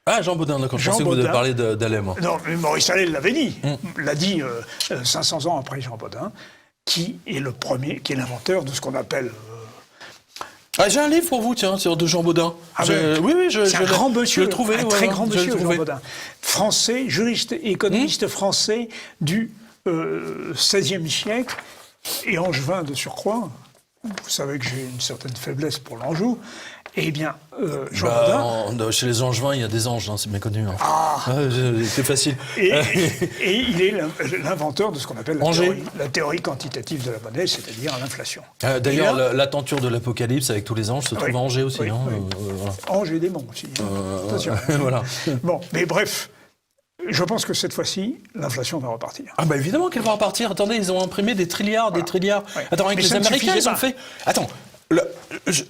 Ah, Jean Bodin, d'accord. Je Jean pensais que vous avez Bodin. parlé d'Allais, moi. Non, mais Maurice Allais l'avait dit. L'a dit 500 ans après Jean Bodin, qui est le premier, qui est l'inventeur de ce qu'on appelle... Ah, j'ai un livre pour vous, tiens, de Jean Bodin. Ah ben, oui, c'est un grand monsieur, je l'ai trouvé, un ouais, très ouais, grand je l'ai monsieur, Jean trouvé. Bodin. Français, juriste et économiste français du XVIe siècle, et angevin de surcroît. Vous savez que j'ai une certaine faiblesse pour l'Anjou. Eh bien, Jean Bodin... Chez les Angevins, il y a des anges, hein, c'est bien connu. Hein. C'est facile. Et il est l'inventeur de ce qu'on appelle Angers. la théorie quantitative de la monnaie, c'est-à-dire l'inflation. D'ailleurs, Et là- la tenture de l'Apocalypse avec tous les anges se trouve Oui, à Angers aussi. oui, hein, oui. voilà. Ange et démon aussi. Attention. Voilà. Bon, mais bref, je pense que cette fois-ci, l'inflation va repartir. Ah bah évidemment qu'elle va repartir. Attendez, ils ont imprimé des trilliards, des trilliards. Ouais. Attends, avec Mais les ça ne Américains, suffisait ils ont pas. fait... Attends,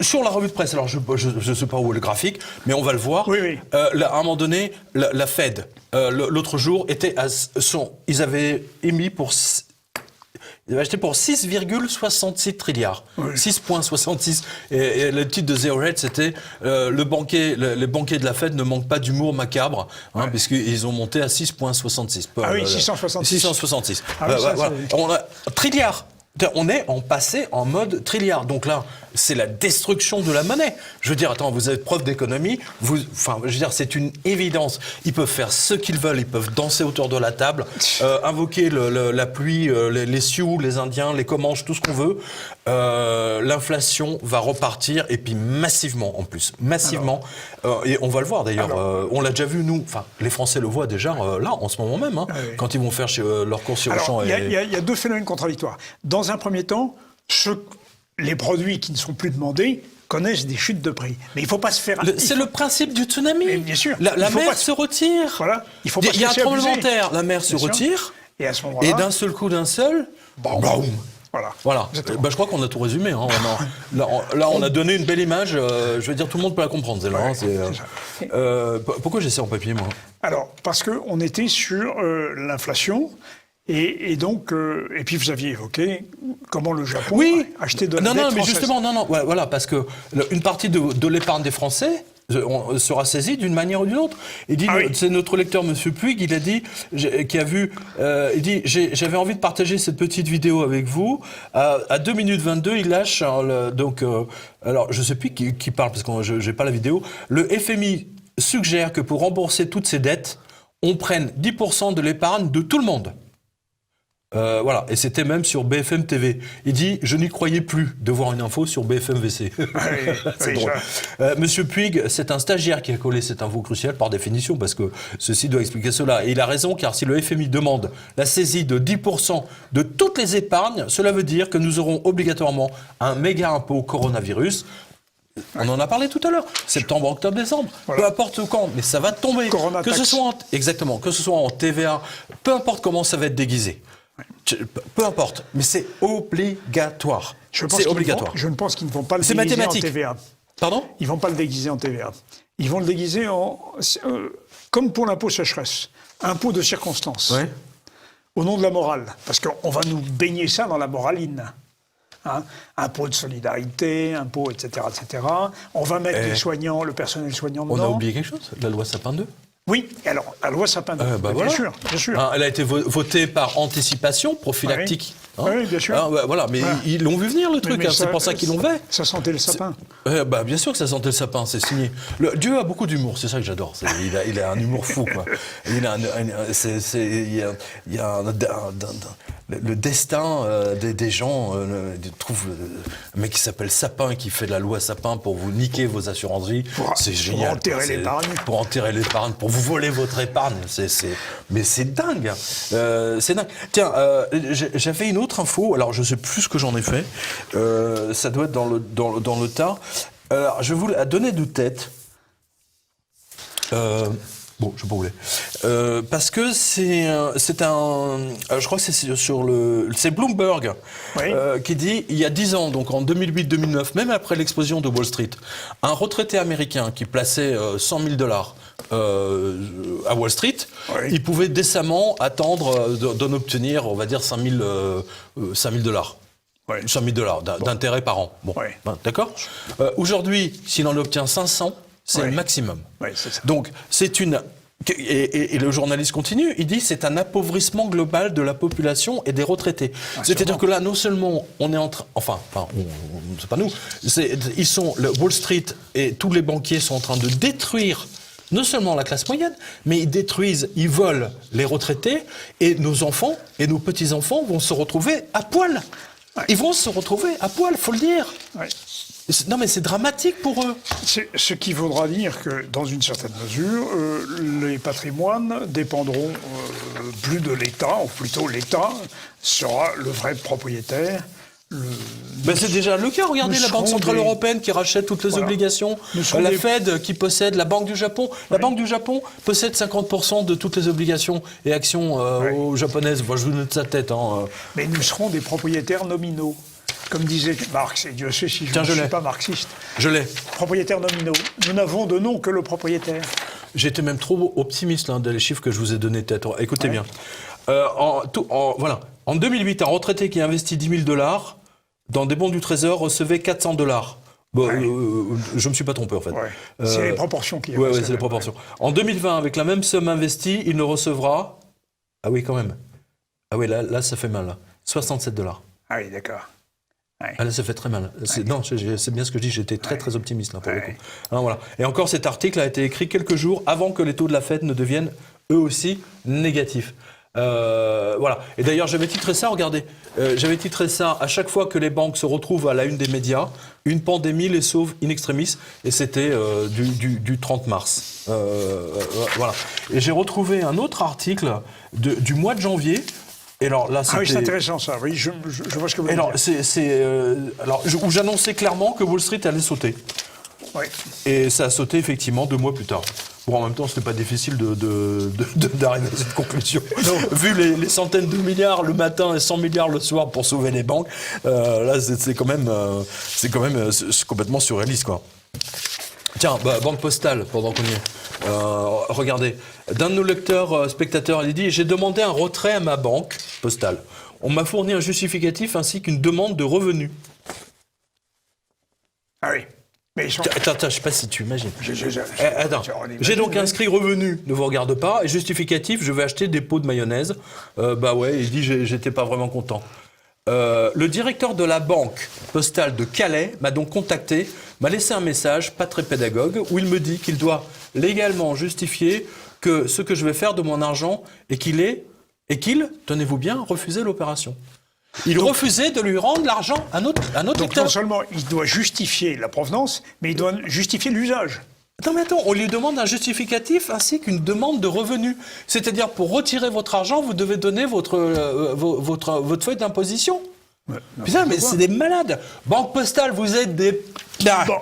sur la revue de presse, alors je ne sais pas où est le graphique, mais on va le voir. Oui, oui. À un moment donné, la Fed, l'autre jour, ils avaient émis pour... Ils avaient acheté pour 6,66 trilliards. Oui. 6,66. Et le titre de Zero Rate, c'était les banquiers de la Fed ne manquent pas d'humour macabre, hein, puisqu'ils ont monté à 6,66. Ah oui, 666. 666. Ah oui, ça, voilà. c'est- On a trilliard. On est passé en mode trilliard. Donc là, c'est la destruction de la monnaie. Je veux dire, attends, vous êtes prof d'économie, je veux dire, c'est une évidence. Ils peuvent faire ce qu'ils veulent, ils peuvent danser autour de la table, invoquer la pluie, les Sioux, les Indiens, les Comanches, tout ce qu'on veut. L'inflation va repartir, et puis massivement en plus. Massivement. Et on va le voir d'ailleurs. On l'a déjà vu, nous. Enfin, les Français le voient déjà là, en ce moment même, hein, oui. quand ils vont faire leurs courses chez Auchan. Alors, il y a deux phénomènes contradictoires. Dans un premier temps, les produits qui ne sont plus demandés connaissent des chutes de prix. Mais il ne faut pas se faire... C'est le principe du tsunami. Mais bien sûr. La Il faut mer pas- se retire. Voilà. Il faut pas Il y a un se laisser tremblement de abuser. terre, la mer se Bien sûr. retire. Et à ce moment-là... Et d'un seul coup, boum. Voilà. Exactement. Bah, je crois qu'on a tout résumé. Hein. Là, on a donné une belle image. Je veux dire, tout le monde peut la comprendre. Celle-là, hein. c'est ça. Pourquoi j'ai ça en papier, moi? Alors, parce qu'on était sur l'inflation, et donc, et puis vous aviez évoqué comment le Japon a acheté de la Non, dette mais française. justement, non. Voilà, parce que une partie de l'épargne des Français sera saisie d'une manière ou d'une autre. Il dit, Ah oui. c'est notre lecteur, Monsieur Puig, il a dit, qui a vu, il dit, j'avais envie de partager cette petite vidéo avec vous. À 2 minutes 22, il lâche, alors je sais plus qui parle parce que j'ai pas la vidéo. Le FMI suggère que pour rembourser toutes ces dettes, on prenne 10% de l'épargne de tout le monde. Voilà, et c'était même sur BFM TV. Il dit, je n'y croyais plus de voir une info sur BFM VC. C'est drôle. Monsieur Puig, c'est un stagiaire qui a collé cette info cruciale par définition, parce que ceci doit expliquer cela. Et il a raison, car si le FMI demande la saisie de 10% de toutes les épargnes, cela veut dire que nous aurons obligatoirement un méga impôt coronavirus. On en a parlé tout à l'heure, septembre, octobre, décembre, peu importe quand, mais ça va tomber. Corona Que ce tax. soit exactement, que ce soit en TVA, peu importe comment ça va être déguisé. Peu importe, mais c'est obligatoire. C'est obligatoire. Je ne pense qu'ils ne vont pas le C'est déguiser mathématique. en TVA. Pardon? Ils ne vont pas le déguiser en TVA. Ils vont le déguiser comme pour l'impôt sécheresse, impôt de circonstance, Ouais. au nom de la morale. Parce qu'on va nous baigner ça dans la moraline. Hein, impôt de solidarité, impôt, etc., etc. On va mettre les soignants, le personnel soignant dedans. On a oublié quelque chose? La loi Sapin 2? Oui, alors, la loi Sapin 2, Bah bien voilà. sûr, bien sûr. Hein, elle a été votée par anticipation, prophylactique. Oui. Oui, bien sûr. Voilà, mais Voilà. ils l'ont vu venir le truc, Mais hein, c'est pour ça qu'ils l'ont fait. Ça sentait le sapin. Bah, bien sûr que ça sentait le sapin, c'est signé. Dieu a beaucoup d'humour, c'est ça que j'adore. Il a un humour fou, quoi. Il a le destin des gens. Trouve un mec qui s'appelle Sapin, qui fait de la loi Sapin pour vous niquer vos assuranceries. C'est génial. Pour enterrer quoi. l'épargne. Pour enterrer l'épargne, pour vous voler votre épargne. Mais c'est dingue. C'est dingue. Tiens, j'avais une autre info. Alors, je sais plus ce que j'en ai fait. Ça doit être dans le tas. Alors, je vais vous la donner de tête. Bon, je sais pas où vous voulez. Parce que c'est un... je crois que c'est sur le... C'est Bloomberg qui dit, il y a 10 ans, donc en 2008-2009, même après l'explosion de Wall Street, un retraité américain qui plaçait $100 000 à Wall Street, il pouvait décemment attendre d'en obtenir, on va dire, $5 000. Ouais. $5 000 d'intérêt par an. Bon, d'accord. Aujourd'hui, s'il en obtient 500, c'est le maximum. C'est ça. Donc, c'est une... Et le journaliste continue, il dit c'est un appauvrissement global de la population et des retraités. C'est-à-dire que là, non seulement on est en train... Enfin, c'est pas nous. Wall Street et tous les banquiers sont en train de détruire non seulement la classe moyenne, mais ils volent les retraités et nos enfants et nos petits-enfants vont se retrouver à poil. Ils vont se retrouver à poil, faut le dire. Non, mais c'est dramatique pour eux. Ce qui voudra dire que, dans une certaine mesure, les patrimoines dépendront plus de l'État, ou plutôt l'État sera le vrai propriétaire. C'est déjà le cas. Regardez la Banque Centrale Européenne qui rachète toutes les obligations. La Fed qui possède la Banque du Japon. La Banque du Japon possède 50% de toutes les obligations et actions japonaises. Moi, je vous note sa tête. Mais nous serons des propriétaires nominaux. Comme disait Marx, et Dieu sait si je ne suis pas marxiste. Je l'ai. Propriétaires nominaux. Nous n'avons de nom que le propriétaire. J'étais même trop optimiste dans les chiffres que je vous ai donnés. Écoutez bien. Voilà. En 2008, un retraité qui investit $10 000 dans des bons du Trésor recevait $400. Bon, je me suis pas trompé en fait. C'est les proportions qui... c'est les proportions. En 2020, avec la même somme investie, il ne recevra... Ah oui, quand même. Ah oui, là ça fait mal. Là. $67. Ah oui, d'accord. Ah là, ça fait très mal. Non, c'est bien ce que je dis, j'étais très optimiste là pour le coup. Alors, voilà. Et encore, cet article a été écrit quelques jours avant que les taux de la Fed ne deviennent eux aussi négatifs. Voilà. Et d'ailleurs, j'avais titré ça, regardez, à chaque fois que les banques se retrouvent à la une des médias, une pandémie les sauve in extremis, et c'était du 30 mars. Voilà. Et j'ai retrouvé un autre article du mois de janvier. Et alors, là, c'est intéressant ça, oui, je vois ce que vous voulez dire. Où j'annonçais clairement que Wall Street allait sauter. Et ça a sauté effectivement 2 mois plus tard. Bon, en même temps, ce n'est pas difficile d'arriver à cette conclusion. Vu les centaines de milliards le matin et 100 milliards le soir pour sauver les banques, là, c'est quand même complètement surréaliste, quoi. Tiens, Banque Postale, pendant qu'on y est. Regardez, d'un de nos lecteurs spectateurs, il dit « J'ai demandé un retrait à ma banque postale. On m'a fourni un justificatif ainsi qu'une demande de revenus. » Ah oui. Mais ils sont... Attends, je ne sais pas si tu imagines. Attends. J'ai donc inscrit revenu, ne vous regarde pas, et justificatif, je vais acheter des pots de mayonnaise. Il dit j'étais pas vraiment content. Le directeur de la banque postale de Calais m'a donc contacté, m'a laissé un message, pas très pédagogue, où il me dit qu'il doit légalement justifier que ce que je vais faire de mon argent et qu'il, tenez-vous bien, refusé l'opération. Il refusait de lui rendre l'argent à notre donc lecteur. Non seulement il doit justifier la provenance, mais il doit justifier l'usage. Non mais attends, on lui demande un justificatif ainsi qu'une demande de revenus. C'est-à-dire, pour retirer votre argent, vous devez donner votre feuille d'imposition. Putain, mais c'est des malades. Banque Postale, vous êtes des... Bon.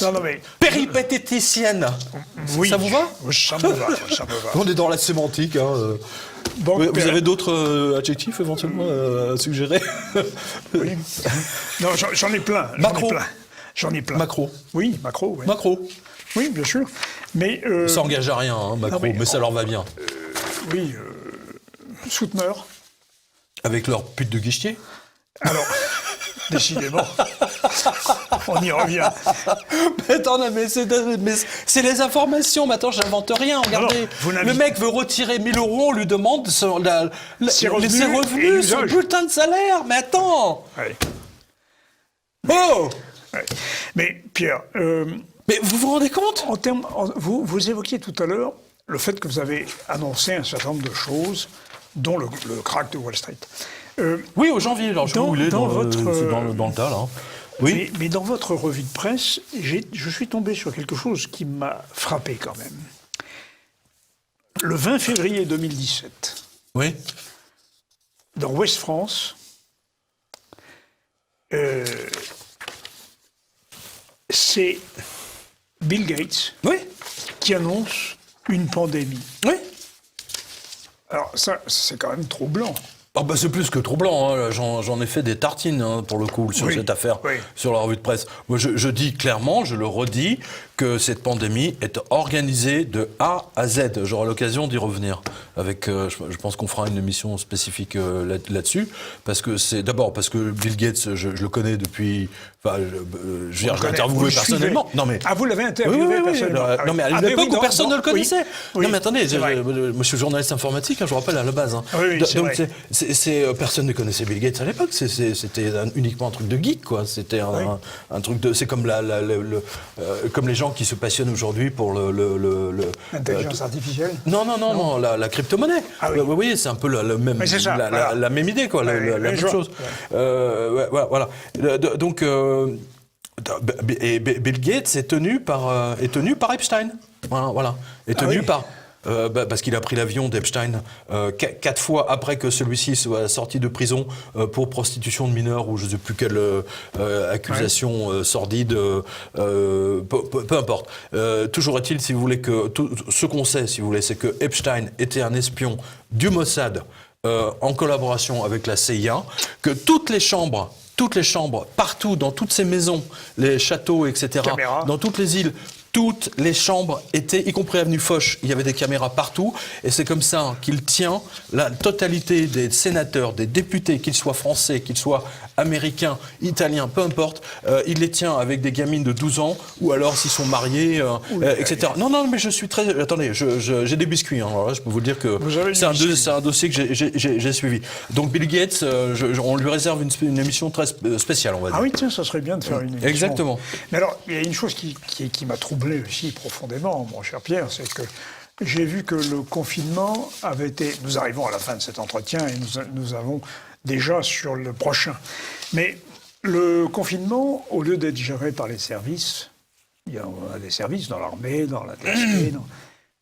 Non, mais... Péripatéticienne. Oui. Ça vous va ? Ça me va. On est dans la sémantique. Vous avez d'autres adjectifs éventuellement à suggérer ? Oui. Non, j'en ai plein. J'en ai plein. Macro. Oui, Macro. Oui. Macro. Oui, bien sûr. Mais ça n'engage à rien, Macro, mais ça leur va bien. Souteneurs. Avec leur pute de guichetier. Alors, décidément, on y revient. Mais attends, mais c'est les informations. Mais attends, j'invente rien. Regardez, le mec veut retirer 1 000 €, on lui demande ses revenus, son bulletin de salaire. Mais attends. Ouais. Oh. Ouais. Mais Pierre, mais vous vous rendez compte ? Vous évoquiez tout à l'heure le fait que vous avez annoncé un certain nombre de choses, dont le krach de Wall Street. Oui, au janvier. Alors je voulais dans le tas là. Oui. Mais dans votre revue de presse, je suis tombé sur quelque chose qui m'a frappé quand même. Le 20 février 2017. Oui. Dans Ouest France. C'est Bill Gates Oui, qui annonce une pandémie. oui. Alors ça, c'est quand même troublant. Ah bah c'est plus que troublant, hein. J'en ai fait des tartines pour le coup sur Oui, cette affaire, oui. sur la revue de presse. Moi je dis clairement, je le redis, que cette pandémie est organisée de A à Z. J'aurai l'occasion d'y revenir. Avec, je pense qu'on fera une émission spécifique là-dessus, parce que c'est d'abord parce que Bill Gates, je le connais depuis. Enfin, je l'ai interviewé personnellement. Non mais. Ah, vous l'avez interviewé personnellement. Oui. Non mais à l'époque où personne ne le connaissait. Oui. Non mais attendez, C'est vrai. moi je suis journaliste informatique, hein, je vous rappelle à la base. Hein. Oui, c'est Donc vrai. personne ne connaissait Bill Gates à l'époque. C'était uniquement un truc de geek, quoi. C'était un truc de. C'est comme comme les gens qui se passionnent aujourd'hui pour L'intelligence artificielle. Non, la crypto-monnaie. Ah oui. Vous voyez, c'est un peu la même, Mais c'est ça, voilà. la même idée, quoi, la même je vois. chose. Voilà. Donc, et Bill Gates est tenu par Epstein. Voilà. Est tenu oui. par. Parce qu'il a pris l'avion d'Epstein 4 fois après que celui-ci soit sorti de prison pour prostitution de mineurs ou je ne sais plus quelle accusation sordide, peu importe. Toujours est-il, si vous voulez, que ce qu'on sait, si vous voulez, c'est que Epstein était un espion du Mossad en collaboration avec la CIA, que toutes les chambres, partout, dans toutes ces maisons, les châteaux, etc., Caméra. dans toutes les îles, toutes les chambres étaient, y compris avenue Foch, il y avait des caméras partout, et c'est comme ça qu'il tient la totalité des sénateurs, des députés, qu'ils soient français, qu'ils soient américains, italiens, peu importe, il les tient avec des gamines de 12 ans, ou alors s'ils sont mariés, etc. Non, mais je suis très... Attendez, j'ai des biscuits, hein, alors là, je peux vous dire que c'est un dossier que j'ai suivi. Donc Bill Gates, on lui réserve une émission très spéciale, on va dire. Ah oui, tiens, ça serait bien de faire une émission. Exactement. Mais alors, il y a une chose qui m'a troublé aussi profondément, mon cher Pierre, c'est que j'ai vu que le confinement avait été... Nous arrivons à la fin de cet entretien et nous avons déjà sur le prochain. Mais le confinement, au lieu d'être géré par les services, il y a des services dans l'armée, dans la DSP,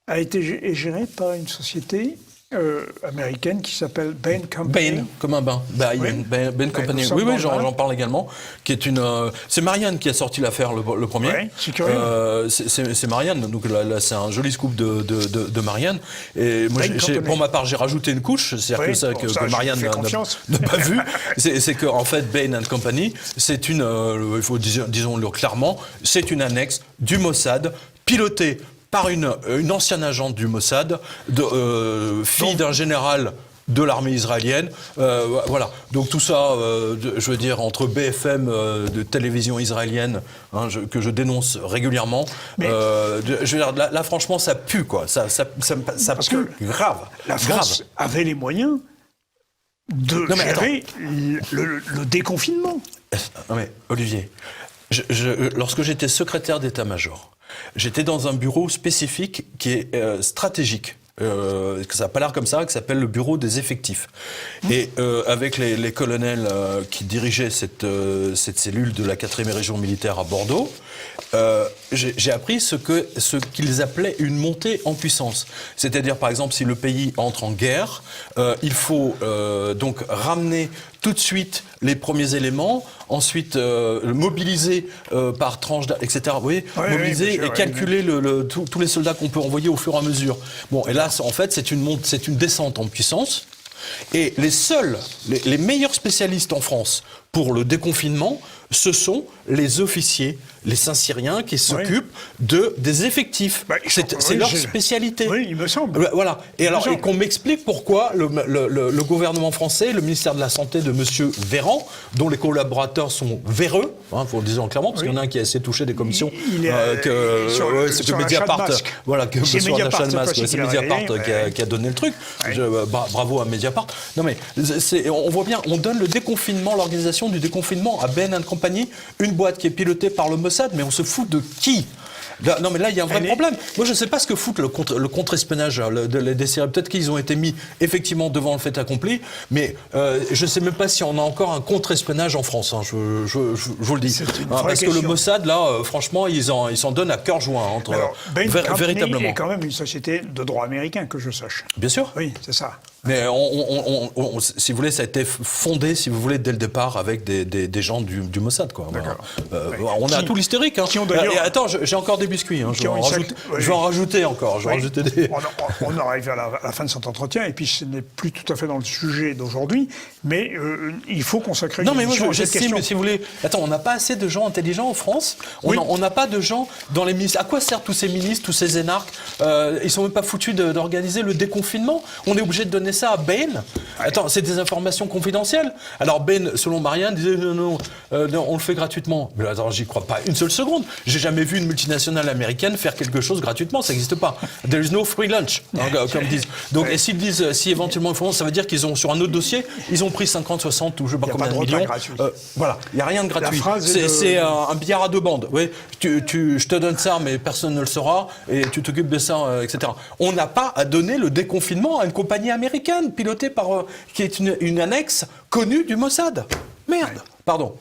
a été géré par une société américaine qui s'appelle Bain Company. Bain, comme un bain. Bain Company. Oui, j'en parle également. Qui est c'est Marianne qui a sorti l'affaire le premier. Oui, c'est curieux. C'est Marianne. Donc là, c'est un joli scoop de Marianne. Et moi, pour ma part, j'ai rajouté une couche. C'est-à-dire que Marianne n'a pas vu. C'est que en fait, Bain Company, c'est il faut disons-le clairement, c'est une annexe du Mossad pilotée par une ancienne agente du Mossad, fille d'un général de l'armée israélienne. Voilà. Donc tout ça, je veux dire, entre BFM de télévision israélienne, que je dénonce régulièrement, je veux dire, là, franchement, ça pue, quoi. Ça pue grave. La France avait les moyens de gérer le déconfinement. Non mais, Olivier, lorsque j'étais secrétaire d'état-major, j'étais dans un bureau spécifique qui est stratégique. Ça n'a pas l'air comme ça, qui s'appelle le bureau des effectifs. Et avec les colonels qui dirigeaient cette cellule de la 4e région militaire à Bordeaux, j'ai appris ce qu'ils appelaient une montée en puissance. C'est-à-dire, par exemple, si le pays entre en guerre, il faut donc ramener tout de suite les premiers éléments, ensuite mobiliser par tranche, etc. Vous voyez, mobiliser et calculer tous les soldats qu'on peut envoyer au fur et à mesure. Bon, et là, en fait, c'est une descente en puissance. Et les meilleurs spécialistes en France pour le déconfinement, ce sont les officiers, les Saint-Cyriens qui s'occupent des effectifs. C'est leur spécialité. Oui, il me semble. Voilà. Et qu'on m'explique pourquoi le gouvernement français, le ministère de la Santé de M. Véran, dont les collaborateurs sont véreux, faut le dire clairement, parce qu'il y en a un qui a essayé de toucher des commissions sur Mediapart, voilà, c'est Mediapart qui a donné le truc. Bravo à Mediapart. Non mais on voit bien, on donne le déconfinement, l'organisation du déconfinement à Bain & Company, une boîte qui est pilotée par le Mossad, mais on se fout de qui ? Non mais là il y a un vrai problème. Moi je ne sais pas ce que fout le contre-espionnage des séries. Peut-être qu'ils ont été mis effectivement devant le fait accompli, mais je ne sais même pas si on a encore un contre-espionnage en France. Je vous le dis. Parce que le Mossad là, franchement, ils s'en donnent à cœur joint. Bain Company véritablement. est quand même une société de droit américain, que je sache. Bien sûr. Oui, c'est ça. Mais si vous voulez, ça a été fondé, si vous voulez, dès le départ avec des gens du Mossad, quoi. Voilà. On a tout l'historique. Hein. Et attends, j'ai encore des biscuits. Hein. Je vais en rajouter encore. On arrive à la fin de cet entretien, et puis ce n'est plus tout à fait dans le sujet d'aujourd'hui, mais il faut consacrer une émission à cette question. Mais si vous voulez, attends, on n'a pas assez de gens intelligents en France. On n'a pas de gens dans les ministres. À quoi servent tous ces ministres, tous ces énarques Ils sont même pas foutus d'organiser le déconfinement. On est obligé de donner ça à Bain. Attends, c'est des informations confidentielles. Alors Bain, selon Marianne, disait non, on le fait gratuitement. Mais attends, j'y crois pas une seule seconde. J'ai jamais vu une multinationale américaine faire quelque chose gratuitement. Ça n'existe pas. There is no free lunch, comme ils disent. Donc, et s'ils disent, si éventuellement ils font, ça veut dire qu'ils ont sur un autre dossier, ils ont pris 50, 60 ou je sais pas combien de millions. Voilà, il y a rien de gratuit. C'est un billard à deux bandes. Oui, je te donne ça, mais personne ne le saura, et tu t'occupes de ça, etc. On n'a pas à donner le déconfinement à une compagnie américaine pilotée par qui est une annexe connue du Mossad. Merde. Pardon.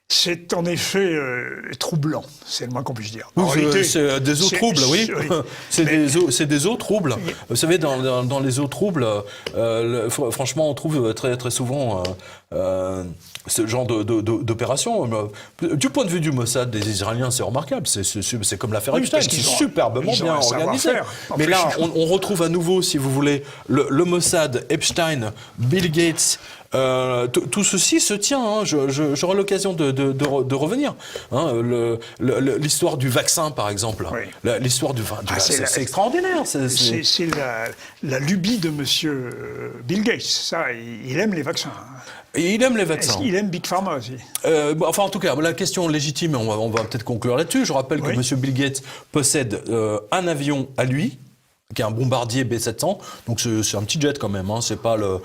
C'est en effet troublant, c'est le moins qu'on puisse dire. C'est des eaux troubles, oui. C'est des eaux troubles. Vous savez, dans les eaux troubles, franchement, on trouve très, très souvent ce genre d'opération. Du point de vue du Mossad, des Israéliens, c'est remarquable. C'est comme l'affaire Epstein, c'est superbement bien organisé. Mais là, on retrouve à nouveau, si vous voulez, le Mossad, Epstein, Bill Gates. Tout ceci se tient. Hein. J'aurai l'occasion de revenir. Hein. L'histoire du vaccin, par exemple. Oui. L'histoire du vaccin, c'est extraordinaire. C'est la lubie de Monsieur Bill Gates. Ça, il aime les vaccins. Et il aime les vaccins. Il aime Big Pharma aussi. Enfin, en tout cas, la question légitime, on va peut-être conclure là-dessus. Je rappelle que Monsieur Bill Gates possède un avion à lui, qui est un bombardier B700, donc c'est un petit jet quand même. Hein. C'est pas le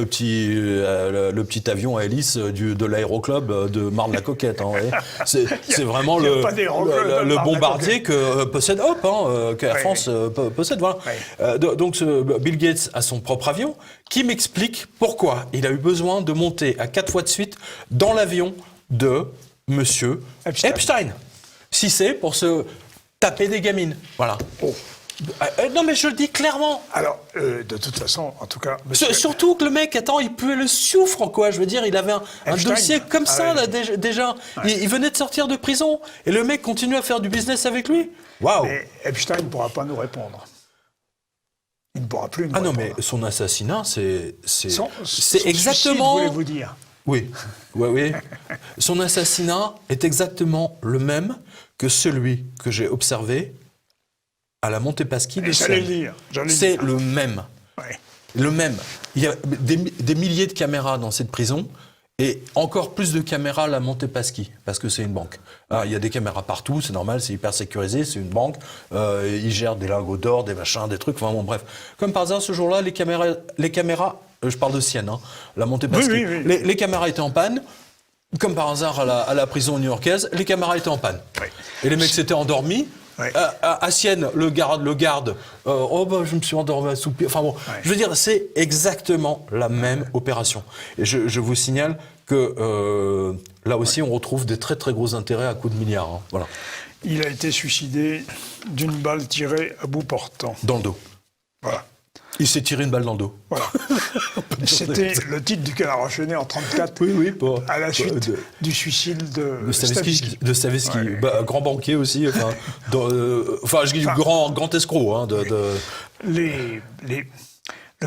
petit avion à hélice de l'aéroclub de Marne-la-Coquette. Hein, c'est vraiment le bombardier que possède Hop, que la France possède. Voilà. Donc Bill Gates a son propre avion, qui m'explique pourquoi il a eu besoin de monter à 4 fois de suite dans l'avion de Monsieur Epstein. Si c'est pour se taper des gamines, voilà. Oh. Non, mais je le dis clairement. Alors, de toute façon, en tout cas... Surtout que le mec, il puait le soufre, quoi. Je veux dire, il avait un dossier comme ça, là, déjà. Ouais. Il venait de sortir de prison. Et le mec continue à faire du business avec lui. Waouh. Mais Epstein ne pourra pas nous répondre. Il ne pourra plus nous répondre. Ah non, mais son assassinat, c'est exactement... Suicide, voulez-vous dire. Oui. Son assassinat est exactement le même que celui que j'ai observé à la Montepaschi de Seine. C'est le même. Ouais. Le même. Il y a des milliers de caméras dans cette prison et encore plus de caméras à la Montepaschi parce que c'est une banque. Alors, il y a des caméras partout, c'est normal, c'est hyper sécurisé, c'est une banque. Ils gèrent des lingots d'or, des machins, des trucs. Enfin bon, bref. Comme par hasard, ce jour-là, les caméras, je parle de Sienne, hein, la Montepaschi. Oui. Les caméras étaient en panne. Comme par hasard à la prison new-yorkaise, les caméras étaient en panne. Oui. Et les mecs s'étaient endormis. Ouais. À Sienne, le garde, je me suis endormi à soupir. Enfin bon, je veux dire, c'est exactement la même opération. Et je vous signale que là aussi, on retrouve des très très gros intérêts à coups de milliards. Hein. Voilà. Il a été suicidé d'une balle tirée à bout portant. Dans le dos. Voilà. Il s'est tiré une balle dans le dos. Voilà. C'était le titre du Canard enchaîné en 1934, à la suite du suicide de Stavisky. De Stavisky, grand banquier aussi, grand escroc. Hein, le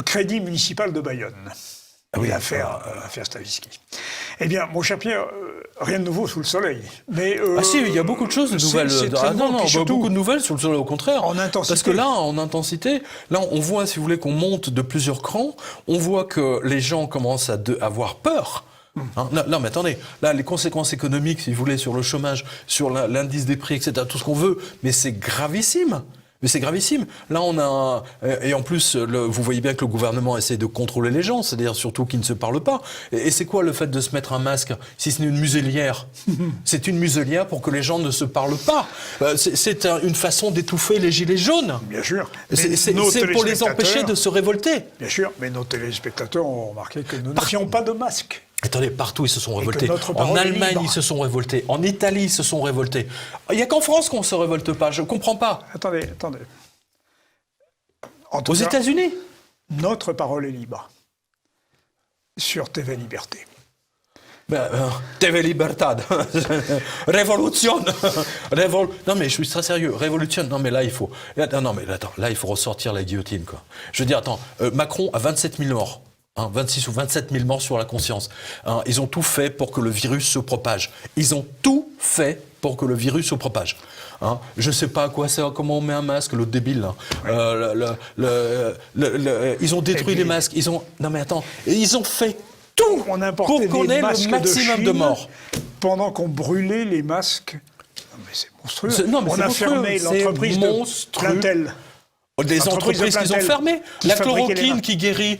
crédit municipal de Bayonne. L'affaire Stavisky. Eh bien, mon cher Pierre, rien de nouveau sous le soleil. Mais, si, il y a beaucoup de choses de nouvelles. Beaucoup de nouvelles sous le soleil, au contraire. En intensité. Parce que là, en intensité, on voit, si vous voulez, qu'on monte de plusieurs crans. On voit que les gens commencent à avoir peur. Hein, non, mais attendez, là, les conséquences économiques, si vous voulez, sur le chômage, sur l'indice des prix, etc., tout ce qu'on veut, mais c'est gravissime. Mais c'est gravissime. Là, on a... Et en plus, vous voyez bien que le gouvernement essaie de contrôler les gens, c'est-à-dire surtout qu'ils ne se parlent pas. Et c'est quoi le fait de se mettre un masque, si ce n'est une muselière? C'est une muselière pour que les gens ne se parlent pas. C'est une façon d'étouffer les gilets jaunes. Bien sûr. C'est pour les empêcher de se révolter. Bien sûr, mais nos téléspectateurs ont remarqué que nous n'avions pas de masque. Attendez, partout ils se sont révoltés. En Allemagne, ils se sont révoltés. En Italie, ils se sont révoltés. Il n'y a qu'en France qu'on ne se révolte pas. Je ne comprends pas. Attendez. Aux États-Unis? Notre parole est libre sur TV Liberté. TV Libertad, révolution, non mais je suis très sérieux, révolution, non mais là il faut, non mais attends, là il faut ressortir la guillotine quoi. Je veux dire, attends, Macron a 27 000 morts. 26 ou 27 000 morts sur la conscience. Ils ont tout fait pour que le virus se propage. Ils ont tout fait pour que le virus se propage. Je sais pas à quoi c'est, comment on met un masque, l'autre débile. Là. Ils ont détruit les masques. Non mais attends, ils ont fait tout pour qu'on ait le maximum de morts. Pendant qu'on brûlait les masques. Non mais c'est monstrueux. Non, mais on a fermé l'entreprise de Plantel. Des entreprises qu'ils ont fermées. La chloroquine qui guérit,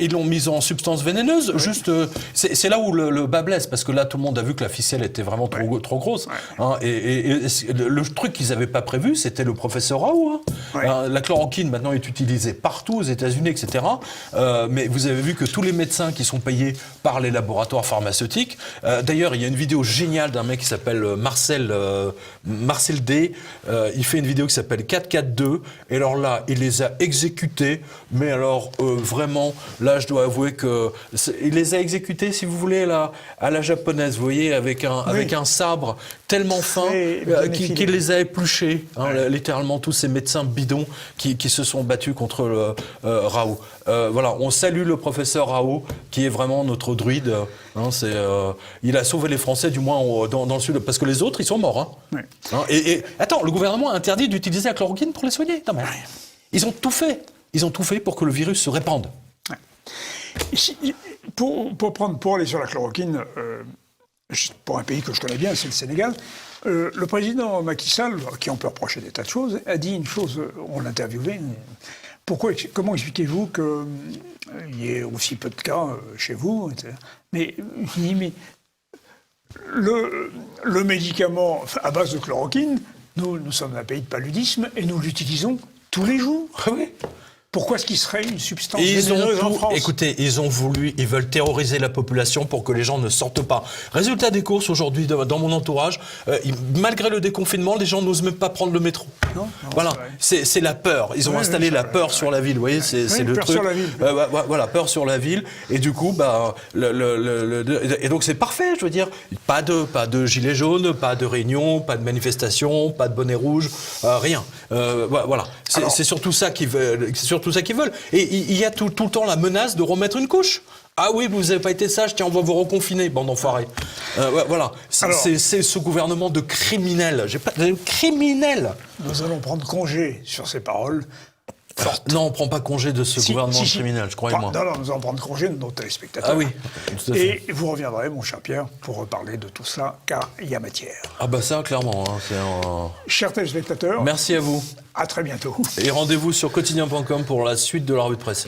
ils l'ont mise en substance vénéneuse. Oui. Juste, c'est là où le bas blesse, parce que là, tout le monde a vu que la ficelle était vraiment trop grosse. Ouais. Et le truc qu'ils n'avaient pas prévu, c'était le professeur Raoult. Ouais. La chloroquine, maintenant, est utilisée partout, aux États-Unis, etc. Mais vous avez vu que tous les médecins qui sont payés par les laboratoires pharmaceutiques, d'ailleurs, il y a une vidéo géniale d'un mec qui s'appelle Marcel D. Il fait une vidéo qui s'appelle 442. Et alors là, il les a exécutés, mais alors vraiment, là, je dois avouer que il les a exécutés, si vous voulez, là, à la japonaise, vous voyez, avec un sabre tellement fin qu'il les a épluchés, littéralement tous ces médecins bidons qui se sont battus contre Raoult. Voilà, on salue le professeur Raoult, qui est vraiment notre druide. Il a sauvé les Français, du moins dans le sud, parce que les autres, ils sont morts. Oui. Et attends, le gouvernement a interdit d'utiliser la chloroquine pour les soigner. Non, mais ils ont tout fait. Ils ont tout fait pour que le virus se répande. Ouais. Pour aller sur la chloroquine, pour un pays que je connais bien, c'est le Sénégal, le président Macky Sall, qui on peut reprocher des tas de choses, a dit une chose, on l'a interviewé. Comment expliquez-vous qu'il y ait aussi peu de cas chez vous, etc. Mais le médicament à base de chloroquine, nous sommes un pays de paludisme et nous l'utilisons tous les jours. Ah oui. Pourquoi est-ce qu'il serait une substance vénéneuse en France ? Écoutez, ils veulent terroriser la population pour que les gens ne sortent pas. Résultat des courses aujourd'hui, dans mon entourage, malgré le déconfinement, les gens n'osent même pas prendre le métro. Non, voilà, c'est la peur. Ils ont installé la peur sur la ville. Vous voyez, c'est le peur truc. Sur la ville. Voilà, peur sur la ville. Et du coup, et donc c'est parfait. Je veux dire, pas de gilets jaunes, pas de réunions, pas de manifestations, pas de bonnets rouges, rien. Voilà, c'est surtout ça qu'ils veulent. Tout ça qu'ils veulent. Et il y a tout le temps la menace de remettre une couche. Ah oui, vous n'avez pas été sage, tiens, on va vous reconfiner, bande d'enfoirés. Voilà, c'est ce gouvernement de criminels. Criminels. Nous allons prendre congé sur ces paroles. Non, on ne prend pas congé de ce gouvernement criminel, croyez-moi. Non, nous allons prendre congé de nos téléspectateurs. Ah oui, tout à fait. Et vous reviendrez, mon cher Pierre, pour reparler de tout cela, car il y a matière. Ah bah ça, clairement. Chers téléspectateurs. Merci à vous. À très bientôt. Et rendez-vous sur quotidien.com pour la suite de la revue de presse.